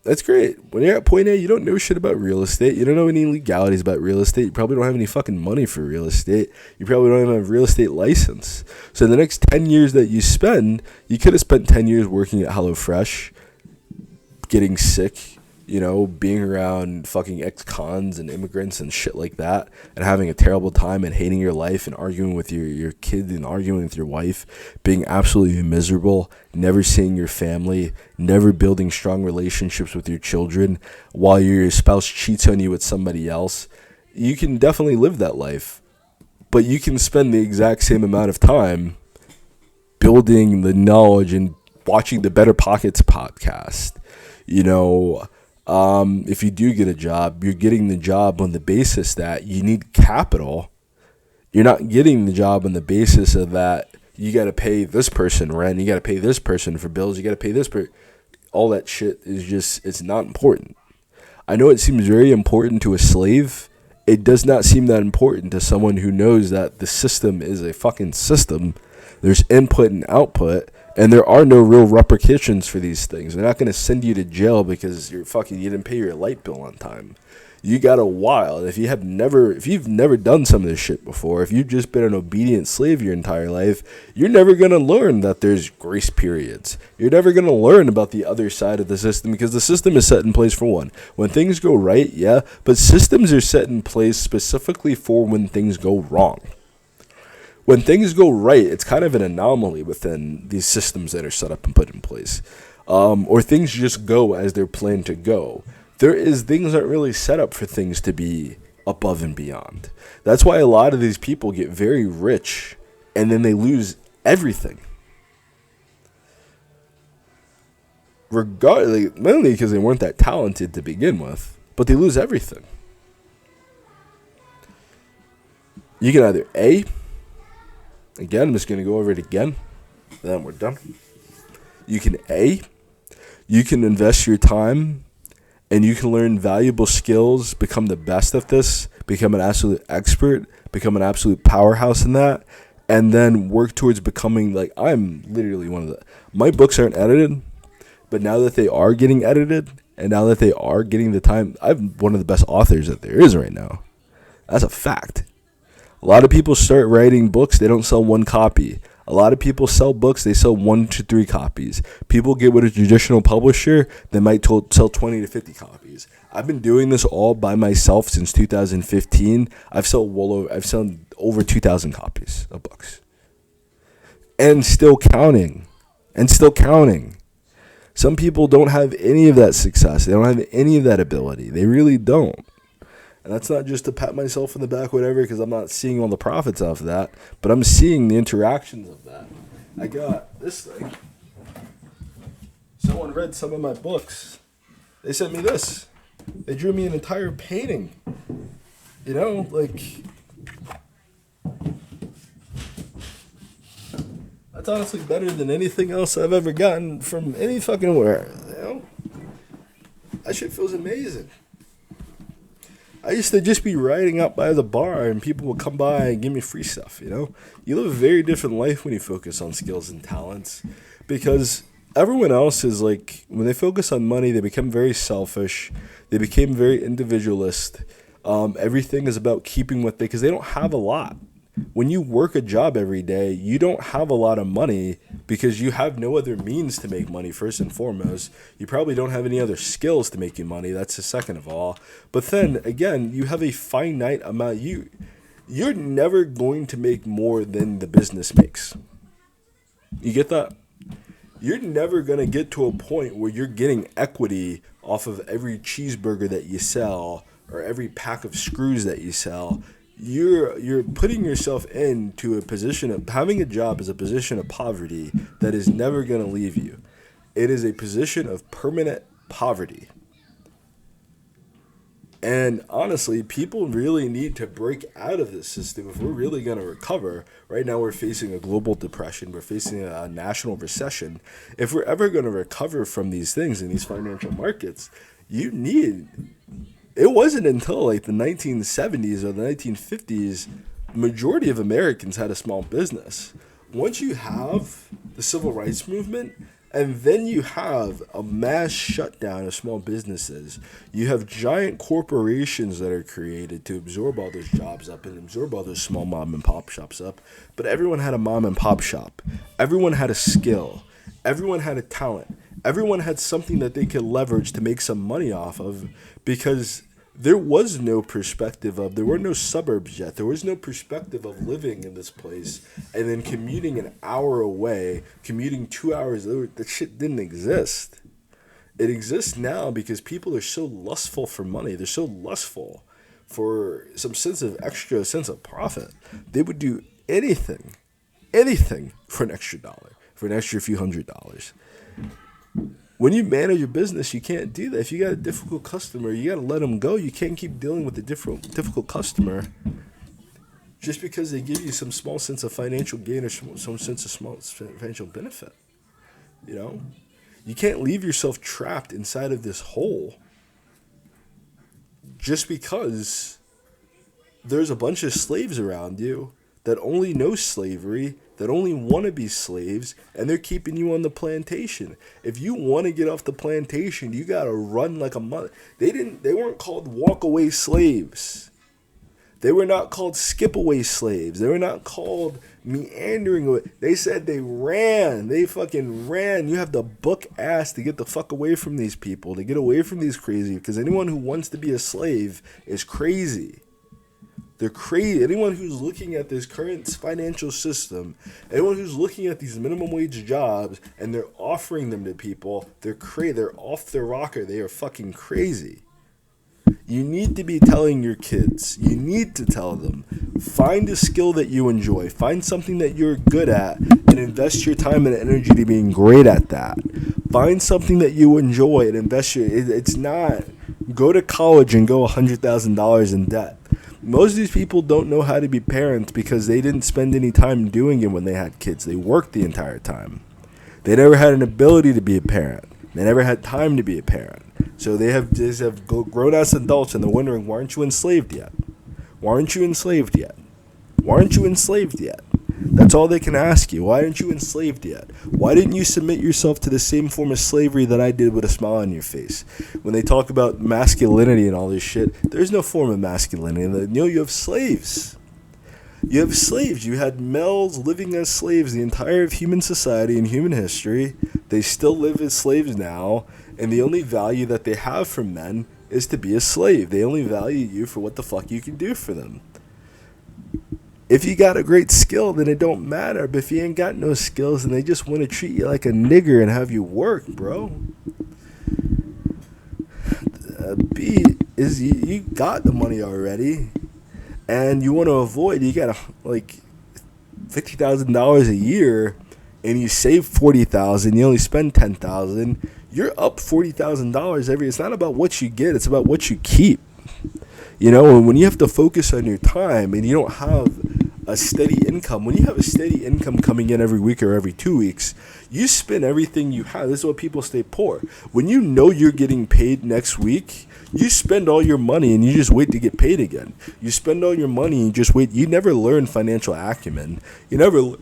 That's great. When you're at point A, you don't know shit about real estate. You don't know any legalities about real estate. You probably don't have any fucking money for real estate. You probably don't even have a real estate license. So the next 10 years that you spend, you could have spent 10 years working at HelloFresh, getting sick, you know, being around fucking ex-cons and immigrants and shit like that, and having a terrible time and hating your life and arguing with your kid and arguing with your wife, being absolutely miserable, never seeing your family, never building strong relationships with your children, while your spouse cheats on you with somebody else. You can definitely live that life, but you can spend the exact same amount of time building the knowledge and watching the Better Pockets podcast. You know, if you do get a job, you're getting the job on the basis that you need capital. You're not getting the job on the basis of that you got to pay this person rent, you got to pay this person for bills, you got to pay this all that shit is just, it's not important. I know it seems very important to a slave. It does not seem that important to someone who knows that the system is a fucking system. There's input and output, and there are no real repercussions for these things. They're not going to send you to jail because you didn't pay your light bill on time. You got a while. If you've never done some of this shit before, if you've just been an obedient slave your entire life, you're never going to learn that there's grace periods. You're never going to learn about the other side of the system because the system is set in place for one. When things go right, yeah, but systems are set in place specifically for when things go wrong. When things go right, it's kind of an anomaly within these systems that are set up and put in place. Or things just go as they're planned to go. Things aren't really set up for things to be above and beyond. That's why a lot of these people get very rich and then they lose everything. Mainly because they weren't that talented to begin with, but they lose everything. You can either again, I'm just going to go over it again, then we're done. You can invest your time and you can learn valuable skills, become the best at this, become an absolute expert, become an absolute powerhouse in that, and then work towards becoming, I'm literally my books aren't edited, but now that they are getting edited, and now that they are getting the time, I'm one of the best authors that there is right now. That's a fact. A lot of people start writing books, they don't sell one copy. A lot of people sell books, they sell 1 to 3 copies. People get with a traditional publisher, they might sell 20 to 50 copies. I've been doing this all by myself since 2015. I've sold over 2,000 copies of books. And still counting. Some people don't have any of that success. They don't have any of that ability. They really don't. And that's not just to pat myself in the back, whatever, because I'm not seeing all the profits off of that, but I'm seeing the interactions of that. I got this thing. Someone read some of my books. They sent me this. They drew me an entire painting. That's honestly better than anything else I've ever gotten from any fucking where. That shit feels amazing. I used to just be riding out by the bar and people would come by and give me free stuff, You live a very different life when you focus on skills and talents because everyone else is when they focus on money, they become very selfish. They became very individualist. Everything is about keeping what because they don't have a lot. When you work a job every day, you don't have a lot of money because you have no other means to make money, first and foremost. You probably don't have any other skills to make you money. That's the second of all. But then, again, you have a finite amount. You're never going to make more than the business makes. You get that? You're never going to get to a point where you're getting equity off of every cheeseburger that you sell or every pack of screws that you sell. You're putting yourself into a position of having a job is a position of poverty that is never going to leave you. It is a position of permanent poverty. And honestly, people really need to break out of this system if we're really going to recover. Right now we're facing a global depression. We're facing a national recession. If we're ever going to recover from these things in these financial markets, it wasn't until the 1970s or the 1950s, the majority of Americans had a small business. Once you have the civil rights movement, and then you have a mass shutdown of small businesses, you have giant corporations that are created to absorb all those jobs up and absorb all those small mom and pop shops up. But everyone had a mom and pop shop. Everyone had a skill. Everyone had a talent. Everyone had something that they could leverage to make some money off of because there was no perspective there were no suburbs yet. There was no perspective of living in this place and then commuting an hour away, commuting 2 hours. That shit didn't exist. It exists now because people are so lustful for money. They're so lustful for some extra sense of profit. They would do anything for an extra dollar, for an extra few $100s. When you manage a business, you can't do that. If you got a difficult customer, you got to let them go. You can't keep dealing with a difficult customer just because they give you some small sense of financial gain or some sense of small financial benefit. You know, you can't leave yourself trapped inside of this hole just because there's a bunch of slaves around you that only know slavery, that only want to be slaves, and they're keeping you on the plantation. If you want to get off the plantation, you got to run like a mother. They weren't called walk-away slaves. They were not called skip-away slaves. They were not called meandering away. They said they ran. They fucking ran. You have to book ass to get the fuck away from these people, to get away from these crazy, because anyone who wants to be a slave is crazy. They're crazy. Anyone who's looking at this current financial system, anyone who's looking at these minimum wage jobs and they're offering them to people, they're crazy. They're off their rocker. They are fucking crazy. You need to be telling your kids, you need to tell them, find a skill that you enjoy, find something that you're good at, and invest your time and energy to being great at that. Find something that you enjoy and it's not, go to college and go $100,000 in debt. Most of these people don't know how to be parents because they didn't spend any time doing it when they had kids. They worked the entire time. They never had an ability to be a parent. They never had time to be a parent. So they have grown-ass adults, and they're wondering, why aren't you enslaved yet? Why aren't you enslaved yet? Why aren't you enslaved yet? That's all they can ask you. Why aren't you enslaved yet? Why didn't you submit yourself to the same form of slavery that I did with a smile on your face? When they talk about masculinity and all this shit, there's no form of masculinity. You have slaves. You have slaves. You had males living as slaves the entire of human society and human history. They still live as slaves now, and the only value that they have from men is to be a slave. They only value you for what the fuck you can do for them. If you got a great skill, then it don't matter. But if you ain't got no skills, then they just want to treat you like a nigger and have you work, bro. B is you got the money already, and you want to avoid. You got like $50,000 a year, and you save $40,000. You only spend $10,000. You're up $40,000 every. It's not about what you get; it's about what you keep. You know, and when you have to focus on your time and you don't have a steady income, when you have a steady income coming in every week or every 2 weeks, you spend everything you have. This is why people stay poor. When you know you're getting paid next week, you spend all your money and you just wait to get paid again. You spend all your money and you just wait. You never learn financial acumen. You never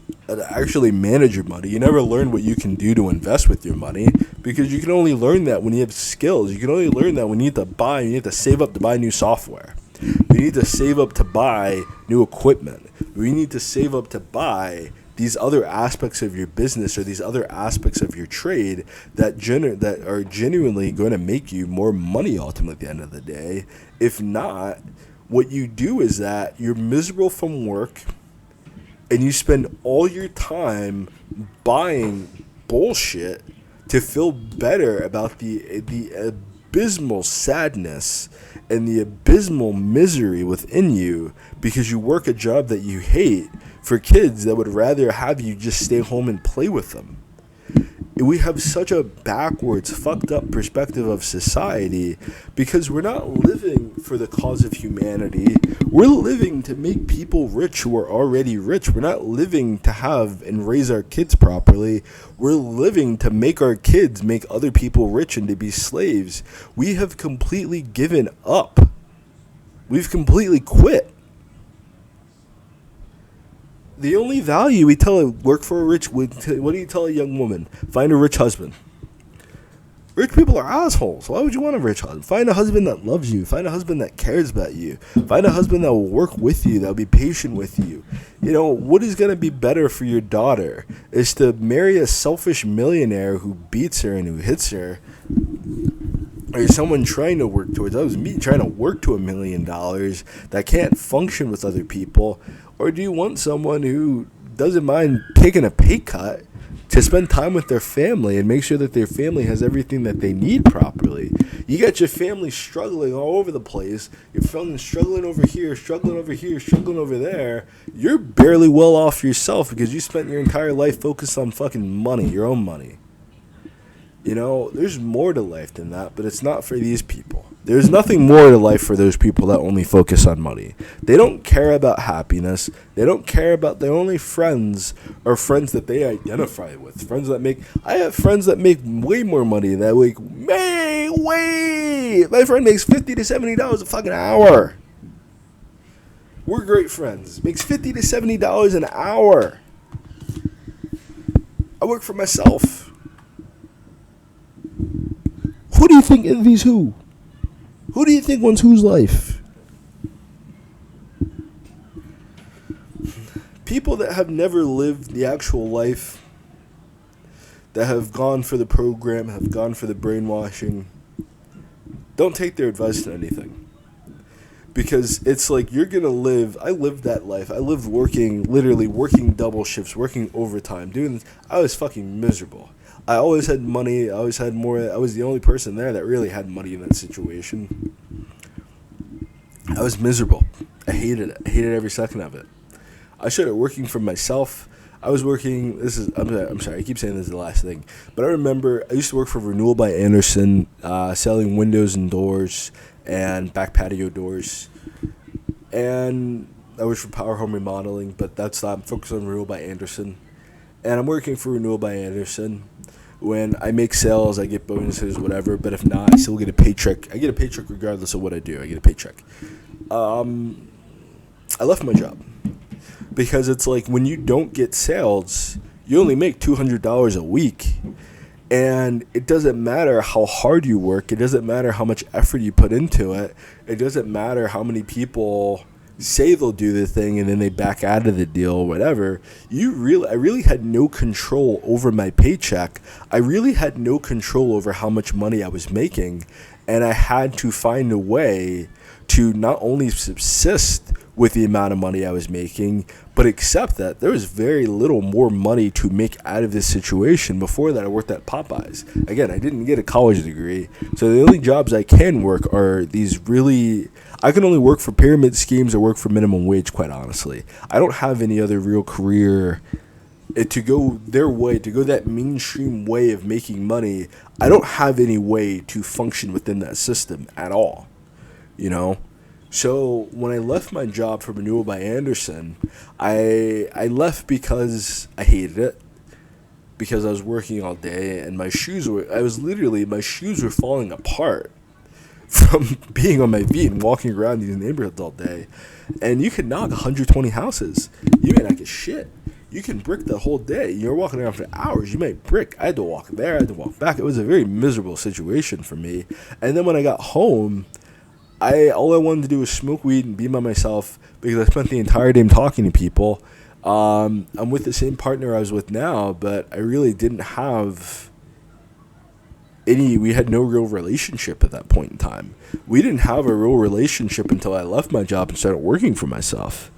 actually manage your money. You never learn what you can do to invest with your money, because you can only learn that when you have skills. You can only learn that when you need to save up to buy new software. You need to save up to buy new equipment. You need to save up to buy these other aspects of your business or these other aspects of your trade that are genuinely going to make you more money ultimately at the end of the day. If not, what you do is that you're miserable from work and you spend all your time buying bullshit to feel better about the abysmal sadness and the abysmal misery within you because you work a job that you hate for kids that would rather have you just stay home and play with them. We have such a backwards, fucked up perspective of society because we're not living for the cause of humanity. We're living to make people rich who are already rich. We're not living to have and raise our kids properly. We're living to make our kids make other people rich and to be slaves. We have completely given up. We've completely quit. The only value we tell work for a rich, what do you tell a young woman? Find a rich husband. Rich people are assholes. Why would you want a rich husband? Find a husband that loves you. Find a husband that cares about you. Find a husband that will work with you, that will be patient with you. You know, what is going to be better for your daughter is to marry a selfish millionaire who beats her and who hits her, or someone trying to work towards, that was me trying to work to $1 million that can't function with other people. Or do you want someone who doesn't mind taking a pay cut to spend time with their family and make sure that their family has everything that they need properly? You got your family struggling all over the place. Your family struggling over here, struggling over here, struggling over there. You're barely well off yourself because you spent your entire life focused on fucking money, your own money. There's more to life than that, but it's not for these people. There's nothing more to life for those people that only focus on money. They don't care about happiness. They don't care about their only friends or friends that they identify with. I have friends that make way more money that week. My friend makes $50 to $70 a fucking hour. We're great friends. Makes $50 to $70 an hour. I work for myself. Who do you think envies who? Who do you think wants whose life? People that have never lived the actual life, that have gone for the program, have gone for the brainwashing, don't take their advice on anything. Because it's like you're going to live. I lived that life. I lived literally working double shifts, working overtime, doing this. I was fucking miserable. I always had money. I always had more. I was the only person there that really had money in that situation. I was miserable. I hated it. I hated every second of it. I started working for myself. I was working. I'm sorry. I keep saying this is the last thing, but I remember I used to work for Renewal by Anderson, selling windows and doors and back patio doors, and I worked for Power Home Remodeling. But I'm focused on Renewal by Anderson, and I'm working for Renewal by Anderson. When I make sales, I get bonuses, whatever. But if not, I still get a paycheck. I get a paycheck regardless of what I do. I get a paycheck. I left my job because it's like when you don't get sales, you only make $200 a week. And it doesn't matter how hard you work. It doesn't matter how much effort you put into it. It doesn't matter how many people say they'll do the thing and then they back out of the deal or whatever. I really had no control over my paycheck. I really had no control over how much money I was making, and I had to find a way to not only subsist with the amount of money I was making, but accept that there was very little more money to make out of this situation. Before that, I worked at Popeyes. Again, I didn't get a college degree, so the only jobs I can work are these really... I can only work for pyramid schemes or work for minimum wage, quite honestly. I don't have any other real career to go their way, to go that mainstream way of making money. I don't have any way to function within that system at all, So when I left my job for Renewal by Anderson, I left because I hated it, because I was working all day and my shoes were falling apart from being on my feet and walking around these neighborhoods all day. And you can knock 120 houses. You may not get shit. You can brick the whole day. You're walking around for hours. You might brick. I had to walk there. I had to walk back. It was a very miserable situation for me. And then when I got home, all I wanted to do was smoke weed and be by myself because I spent the entire day talking to people. I'm with the same partner I was with now, but I really didn't have we had no real relationship at that point in time. We didn't have a real relationship until I left my job and started working for myself.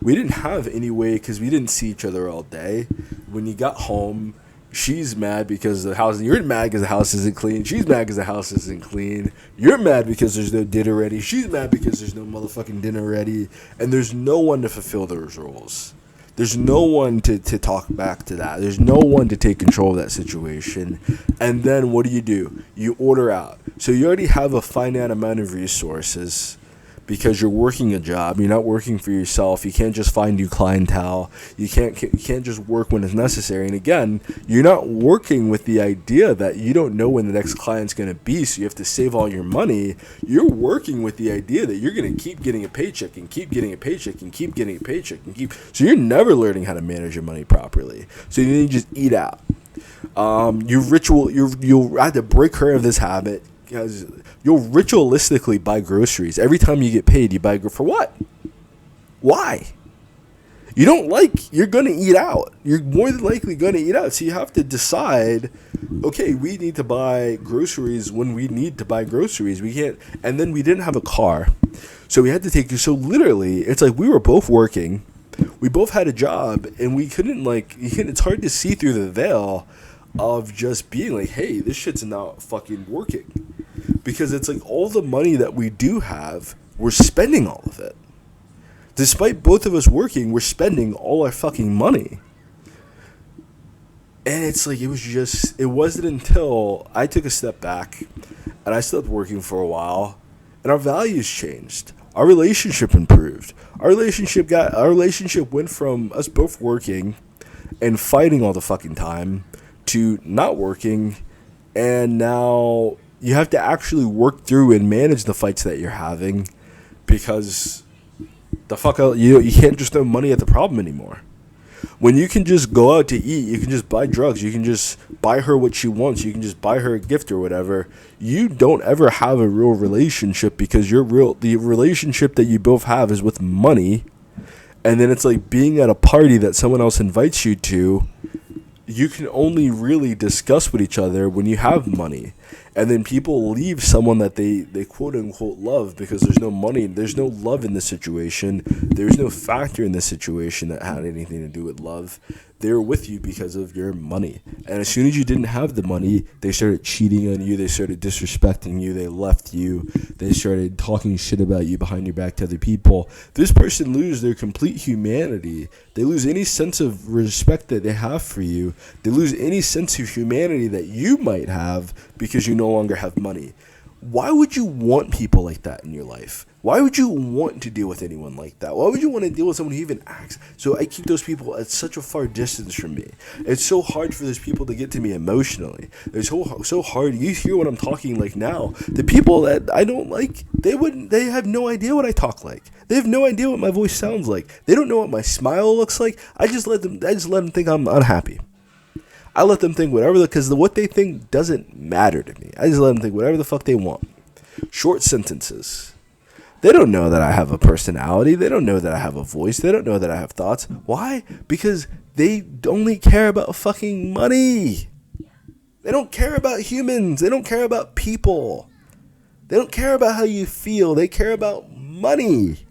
We didn't have any way because we didn't see each other all day. When you got home, she's mad because you're mad because the house isn't clean. She's mad because the house isn't clean. You're mad because there's no dinner ready. She's mad because there's no motherfucking dinner ready. And there's no one to fulfill those roles. There's no one to talk back to that. There's no one to take control of that situation. And then what do? You order out. So you already have a finite amount of resources because you're working a job. You're not working for yourself. You can't just find new clientele. You can't just work when it's necessary. And again, you're not working with the idea that you don't know when the next client's going to be, so you have to save all your money. You're working with the idea that you're going to keep getting a paycheck and keep getting a paycheck and keep getting a paycheck and keep. So you're never learning how to manage your money properly. So then you just eat out. You'll have to break her of this habit. Because you'll ritualistically buy groceries. Every time you get paid, you buy for what? Why? You're going to eat out. You're more than likely going to eat out. So you have to decide, okay, we need to buy groceries when we need to buy groceries. We can't. And then we didn't have a car. So we had to so literally, it's like we were both working. We both had a job. And we couldn't it's hard to see through the veil of just being like, hey, this shit's not fucking working. Because it's like all the money that we do have, we're spending all of it. Despite both of us working, we're spending all our fucking money. And it's like, it wasn't until I took a step back and I stopped working for a while and our values changed. Our relationship improved. Our relationship went from us both working and fighting all the fucking time to not working, and now you have to actually work through and manage the fights that you're having because you can't just throw money at the problem anymore. When you can just go out to eat, you can just buy drugs, you can just buy her what she wants, you can just buy her a gift or whatever, you don't ever have a real relationship because the relationship that you both have is with money. And then it's like being at a party that someone else invites you to. You can only really discuss with each other when you have money. And then people leave someone that they quote unquote love because there's no money, there's no love in the situation, there's no factor in the situation that had anything to do with love. They're with you because of your money. And as soon as you didn't have the money, they started cheating on you, they started disrespecting you, they left you, they started talking shit about you behind your back to other people. This person loses their complete humanity. They lose any sense of respect that they have for you. They lose any sense of humanity that you might have because you no longer have money. Why would you want people like that in your life? Why would you want to deal with anyone like that? Why would you want to deal with someone who even acts? So I keep those people at such a far distance from me. It's so hard for those people to get to me emotionally. It's so hard. You hear what I'm talking like now. The people that I don't like, they have no idea what I talk like. They have no idea what my voice sounds like. They don't know what my smile looks like. I just let them think I'm unhappy. I let them think whatever, because what they think doesn't matter to me. I just let them think whatever the fuck they want. Short sentences. They don't know that I have a personality. They don't know that I have a voice. They don't know that I have thoughts. Why? Because they only care about fucking money. They don't care about humans. They don't care about people. They don't care about how you feel. They care about money.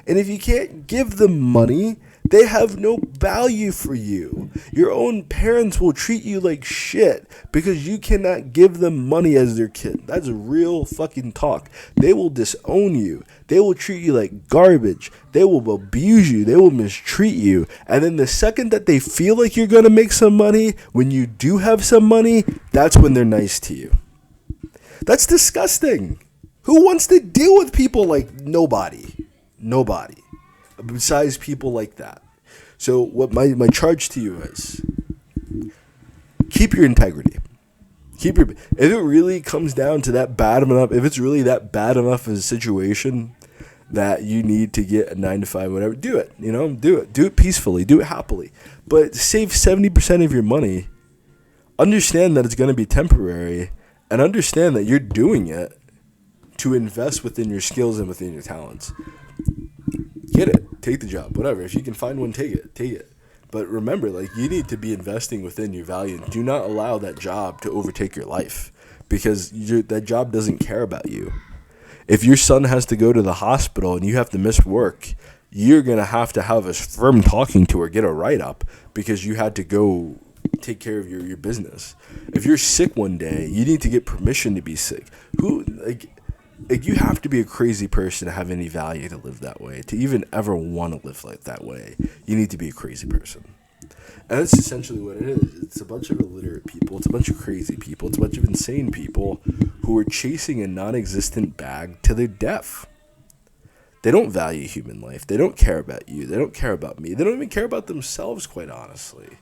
And if you can't give them money, they have no value for you. Your own parents will treat you like shit because you cannot give them money as their kid. That's real fucking talk. They will disown you. They will treat you like garbage. They will abuse you. They will mistreat you. And then the second that they feel like you're going to make some money, when you do have some money, that's when they're nice to you. That's disgusting. Who wants to deal with people like nobody? Nobody. Besides people like that. So what my charge to you is, keep your integrity. If it really comes down to that bad enough, if it's really that bad enough of a situation that you need to get a 9 to 5, whatever, do it. Do it. Do it peacefully. Do it happily. But save 70% of your money. Understand that it's going to be temporary, and understand that you're doing it to invest within your skills and within your talents. Get it. Take the job. Whatever. If you can find one, take it. Take it. But remember, you need to be investing within your value. Do not allow that job to overtake your life, because that job doesn't care about you. If your son has to go to the hospital and you have to miss work, you're going to have a firm talking to or get a write-up because you had to go take care of your business. If you're sick one day, you need to get permission to be sick. You have to be a crazy person to have any value to live that way. To even ever want to live like that way, you need to be a crazy person. And that's essentially what it is. It's a bunch of illiterate people. It's a bunch of crazy people. It's a bunch of insane people who are chasing a non-existent bag to their death. They don't value human life. They don't care about you. They don't care about me. They don't even care about themselves, quite honestly.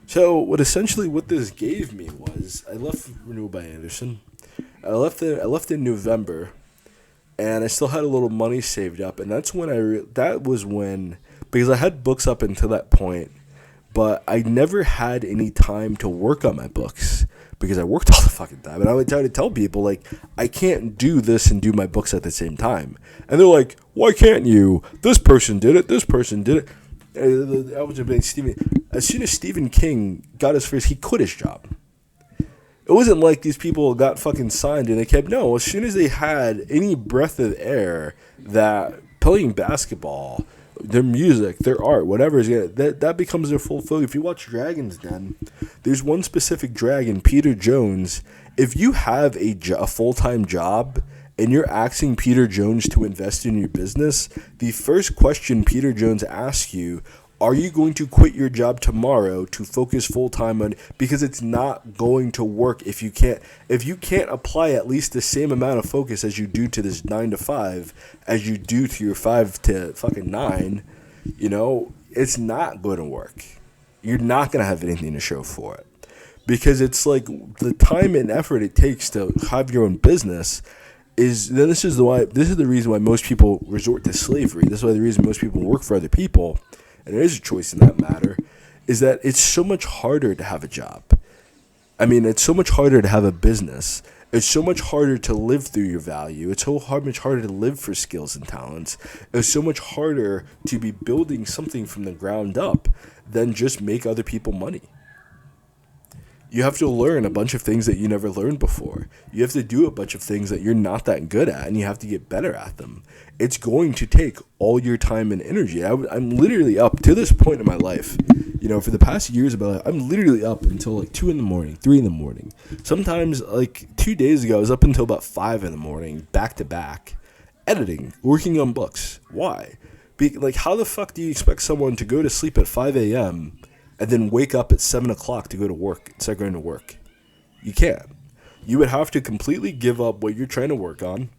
So what this gave me was, I left Renewal by Anderson. I left in November, and I still had a little money saved up, and that's when because I had books up until that point, but I never had any time to work on my books because I worked all the fucking time, and I would try to tell people, I can't do this and do my books at the same time, and they're like, why can't you? This person did it, this person did it. I was as soon as Stephen King got his first, he quit his job. It wasn't like these people got fucking signed and they kept, no, as soon as they had any breath of air that playing basketball, their music, their art, whatever is that becomes their full focus. If you watch Dragon's Den, there's one specific dragon, Peter Jones. If you have a full-time job and you're asking Peter Jones to invest in your business, the first question Peter Jones asks you Are you going to quit your job tomorrow to focus full time on, because it's not going to work if you can't apply at least the same amount of focus as you do to this 9 to 5 as you do to your 5 to fucking 9, it's not going to work. You're not going to have anything to show for it. Because it's like the time and effort it takes to have your own business this is the reason why most people resort to slavery. This is why the reason most people work for other people, and there is a choice in that matter, is that it's so much harder to have a job. I mean, it's so much harder to have a business. It's so much harder to live through your value. It's much harder to live for skills and talents. It's so much harder to be building something from the ground up than just make other people money. You have to learn a bunch of things that you never learned before. You have to do a bunch of things that you're not that good at, and you have to get better at them. It's going to take all your time and energy. I'm literally up to this point in my life. For the past years of my life, I'm literally up until like 2 in the morning, 3 in the morning. Sometimes, like 2 days ago, I was up until about 5 in the morning, back to back, editing, working on books. Why? How the fuck do you expect someone to go to sleep at 5 a.m., and then wake up at 7 o'clock to go to work, start going to work? You can't. You would have to completely give up what you're trying to work on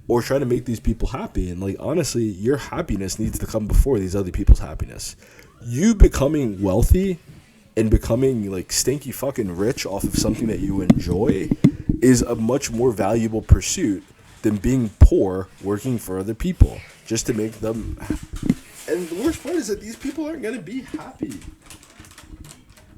or try to make these people happy. And honestly, your happiness needs to come before these other people's happiness. You becoming wealthy and becoming stinky fucking rich off of something that you enjoy is a much more valuable pursuit than being poor working for other people just to make them. And the worst part is that these people aren't going to be happy.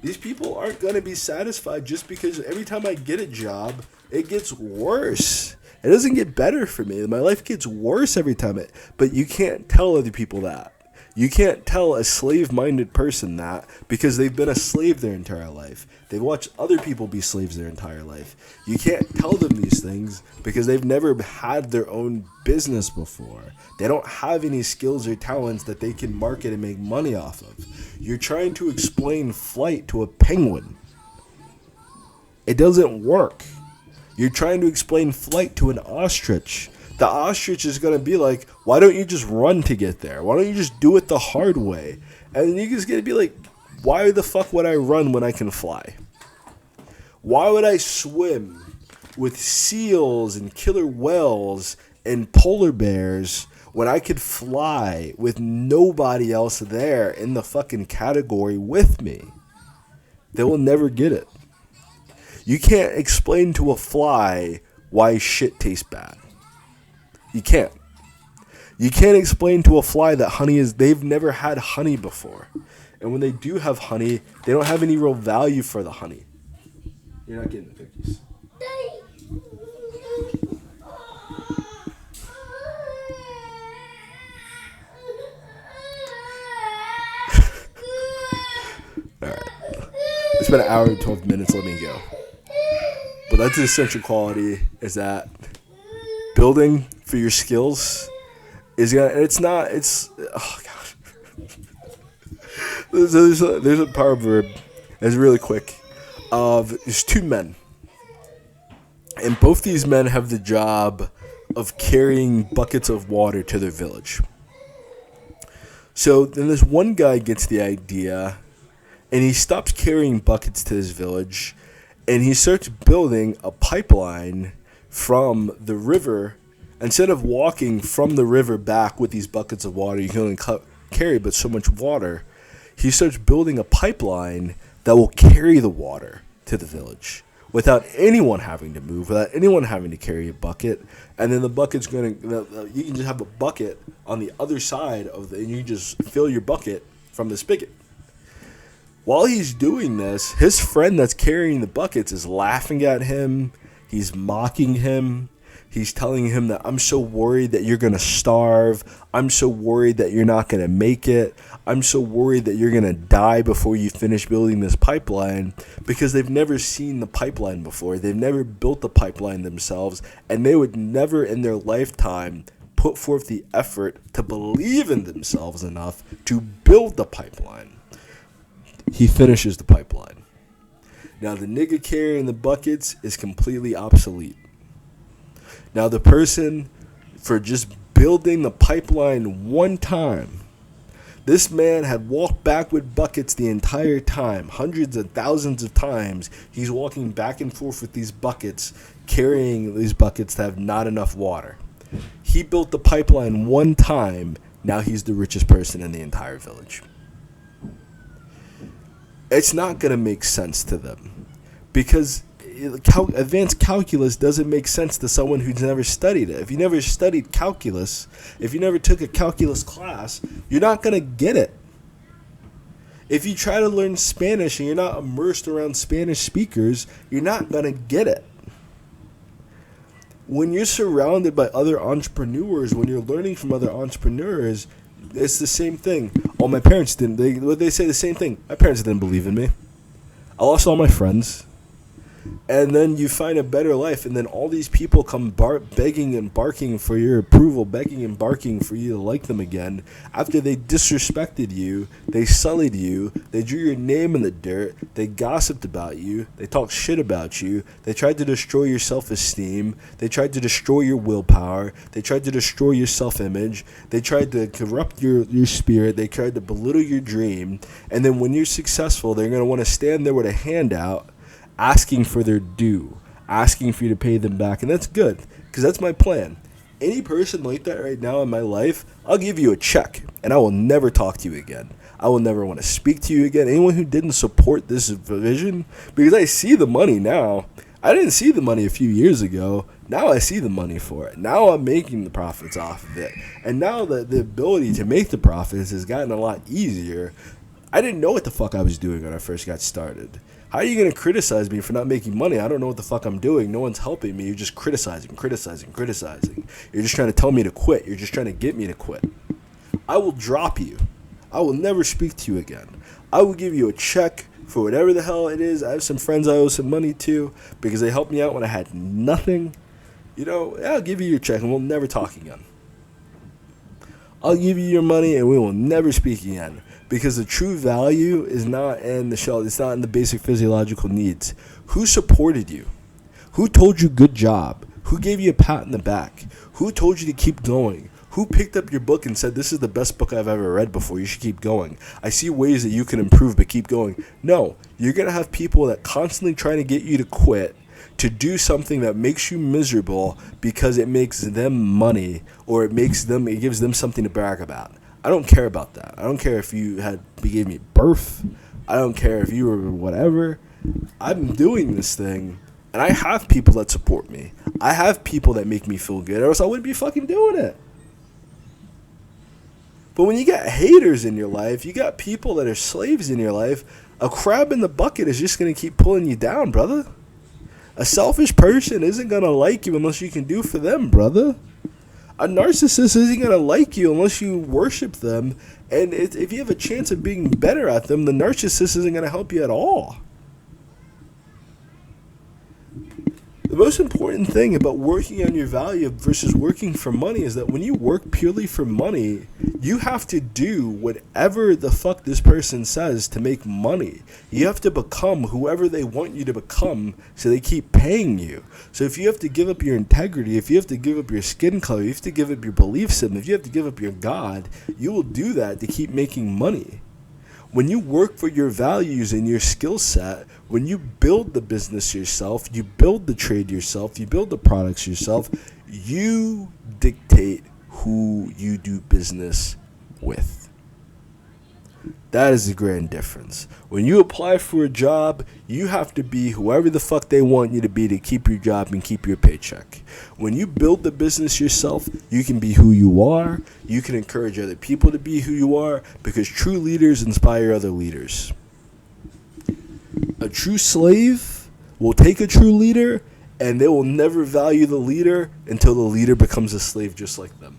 These people aren't going to be satisfied just because every time I get a job, it gets worse. It doesn't get better for me. My life gets worse every time. But you can't tell other people that. You can't tell a slave-minded person that because they've been a slave their entire life. They've watched other people be slaves their entire life. You can't tell them these things because they've never had their own business before. They don't have any skills or talents that they can market and make money off of. You're trying to explain flight to a penguin. It doesn't work. You're trying to explain flight to an ostrich. The ostrich is going to be like, why don't you just run to get there? Why don't you just do it the hard way? And you're just going to be like, why the fuck would I run when I can fly? Why would I swim with seals and killer whales and polar bears when I could fly with nobody else there in the fucking category with me? They will never get it. You can't explain to a fly why shit tastes bad. You can't. You can't explain to a fly that they've never had honey before. And when they do have honey, they don't have any real value for the honey. You're not getting the cookies. Alright. It's been an hour and 12 minutes. Let me go. But that's the essential quality, is that building for your skills is gonna. Oh god. There's a proverb that's really quick. There's 2 men, and both these men have the job of carrying buckets of water to their village. So then this one guy gets the idea, and he stops carrying buckets to his village, and he starts building a pipeline from the river. Instead of walking from the river back with these buckets of water, you can only carry but so much water. He starts building a pipeline that will carry the water to the village without anyone having to move, without anyone having to carry a bucket. And then the bucket's you can just have a bucket on the other side and you just fill your bucket from the spigot. While he's doing this, his friend that's carrying the buckets is laughing at him. He's mocking him. He's telling him that, I'm so worried that you're going to starve. I'm so worried that you're not going to make it. I'm so worried that you're going to die before you finish building this pipeline, because they've never seen the pipeline before. They've never built the pipeline themselves, and they would never in their lifetime put forth the effort to believe in themselves enough to build the pipeline. He finishes the pipeline. Now the nigga carrying the buckets is completely obsolete. Now the person, for just building the pipeline one time, This man had walked back with buckets the entire time, hundreds of thousands of times. He's walking back and forth with these buckets, carrying these buckets that have not enough water. He built the pipeline one time. Now he's the richest person in the entire village. It's not going to make sense to them because advanced calculus doesn't make sense to someone who's never studied it. If you never studied calculus, if you never took a calculus class, you're not going to get it. If you try to learn Spanish and you're not immersed around Spanish speakers, you're not going to get it. When you're surrounded by other entrepreneurs, when you're learning from other entrepreneurs, it's the same thing. Oh, my parents didn't. They say the same thing. My parents didn't believe in me. I lost all my friends. And then you find a better life, and then all these people come begging and barking for your approval, begging and barking for you to like them again. After they disrespected you, they sullied you, they drew your name in the dirt, they gossiped about you, they talked shit about you, they tried to destroy your self-esteem, they tried to destroy your willpower, they tried to destroy your self-image, they tried to corrupt your spirit, they tried to belittle your dream, and then when you're successful, they're going to want to stand there with a handout, asking for their due, asking for you to pay them back. And that's good, because that's my plan. Any person like that right now in my life, I'll give you a check, and I will never talk to you again. I will never want to speak to you again. Anyone who didn't support this vision, because I see the money now. I didn't see the money a few years ago. Now I see the money for it. Now I'm making the profits off of it. And now the ability to make the profits has gotten a lot easier. I didn't know what the fuck I was doing when I first got started. How are you going to criticize me for not making money? I don't know what the fuck I'm doing. No one's helping me. You're just criticizing. You're just trying to tell me to quit. You're just trying to get me to quit. I will drop you. I will never speak to you again. I will give you a check for whatever the hell it is. I have some friends I owe some money to because they helped me out when I had nothing. You know, I'll give you your check and we'll never talk again. I'll give you your money and we will never speak again. Because the true value is not in the shell. It's not in the basic physiological needs. Who supported you? Who told you good job? Who gave you a pat in the back? Who told you to keep going? Who picked up your book and said, this is the best book I've ever read before, you should keep going? I see ways that you can improve, but keep going. No, you're going to have people that constantly trying to get you to quit, to do something that makes you miserable because it makes them money or it gives them something to brag about. I don't care about that. I don't care if you gave me birth. I don't care if you were whatever. I'm doing this thing, and I have people that support me. I have people that make me feel good, or else I wouldn't be fucking doing it. But when you got haters in your life, you got people that are slaves in your life, a crab in the bucket is just going to keep pulling you down, brother. A selfish person isn't going to like you unless you can do for them, brother. A narcissist isn't going to like you unless you worship them. And if you have a chance of being better at them, the narcissist isn't going to help you at all. The most important thing about working on your value versus working for money is that when you work purely for money, you have to do whatever the fuck this person says to make money. You have to become whoever they want you to become, so they keep paying you. So if you have to give up your integrity, if you have to give up your skin color, you have to give up your belief system, if you have to give up your God, you will do that to keep making money. When you work for your values and your skill set, when you build the business yourself, you build the trade yourself, you build the products yourself, you dictate who you do business with. That is the grand difference. When you apply for a job, you have to be whoever the fuck they want you to be to keep your job and keep your paycheck. When you build the business yourself, you can be who you are. You can encourage other people to be who you are, because true leaders inspire other leaders. A true slave will take a true leader, and they will never value the leader until the leader becomes a slave just like them.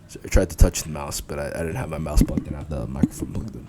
So I tried to touch the mouse, but I didn't have my mouse plugged in. I have the microphone plugged in.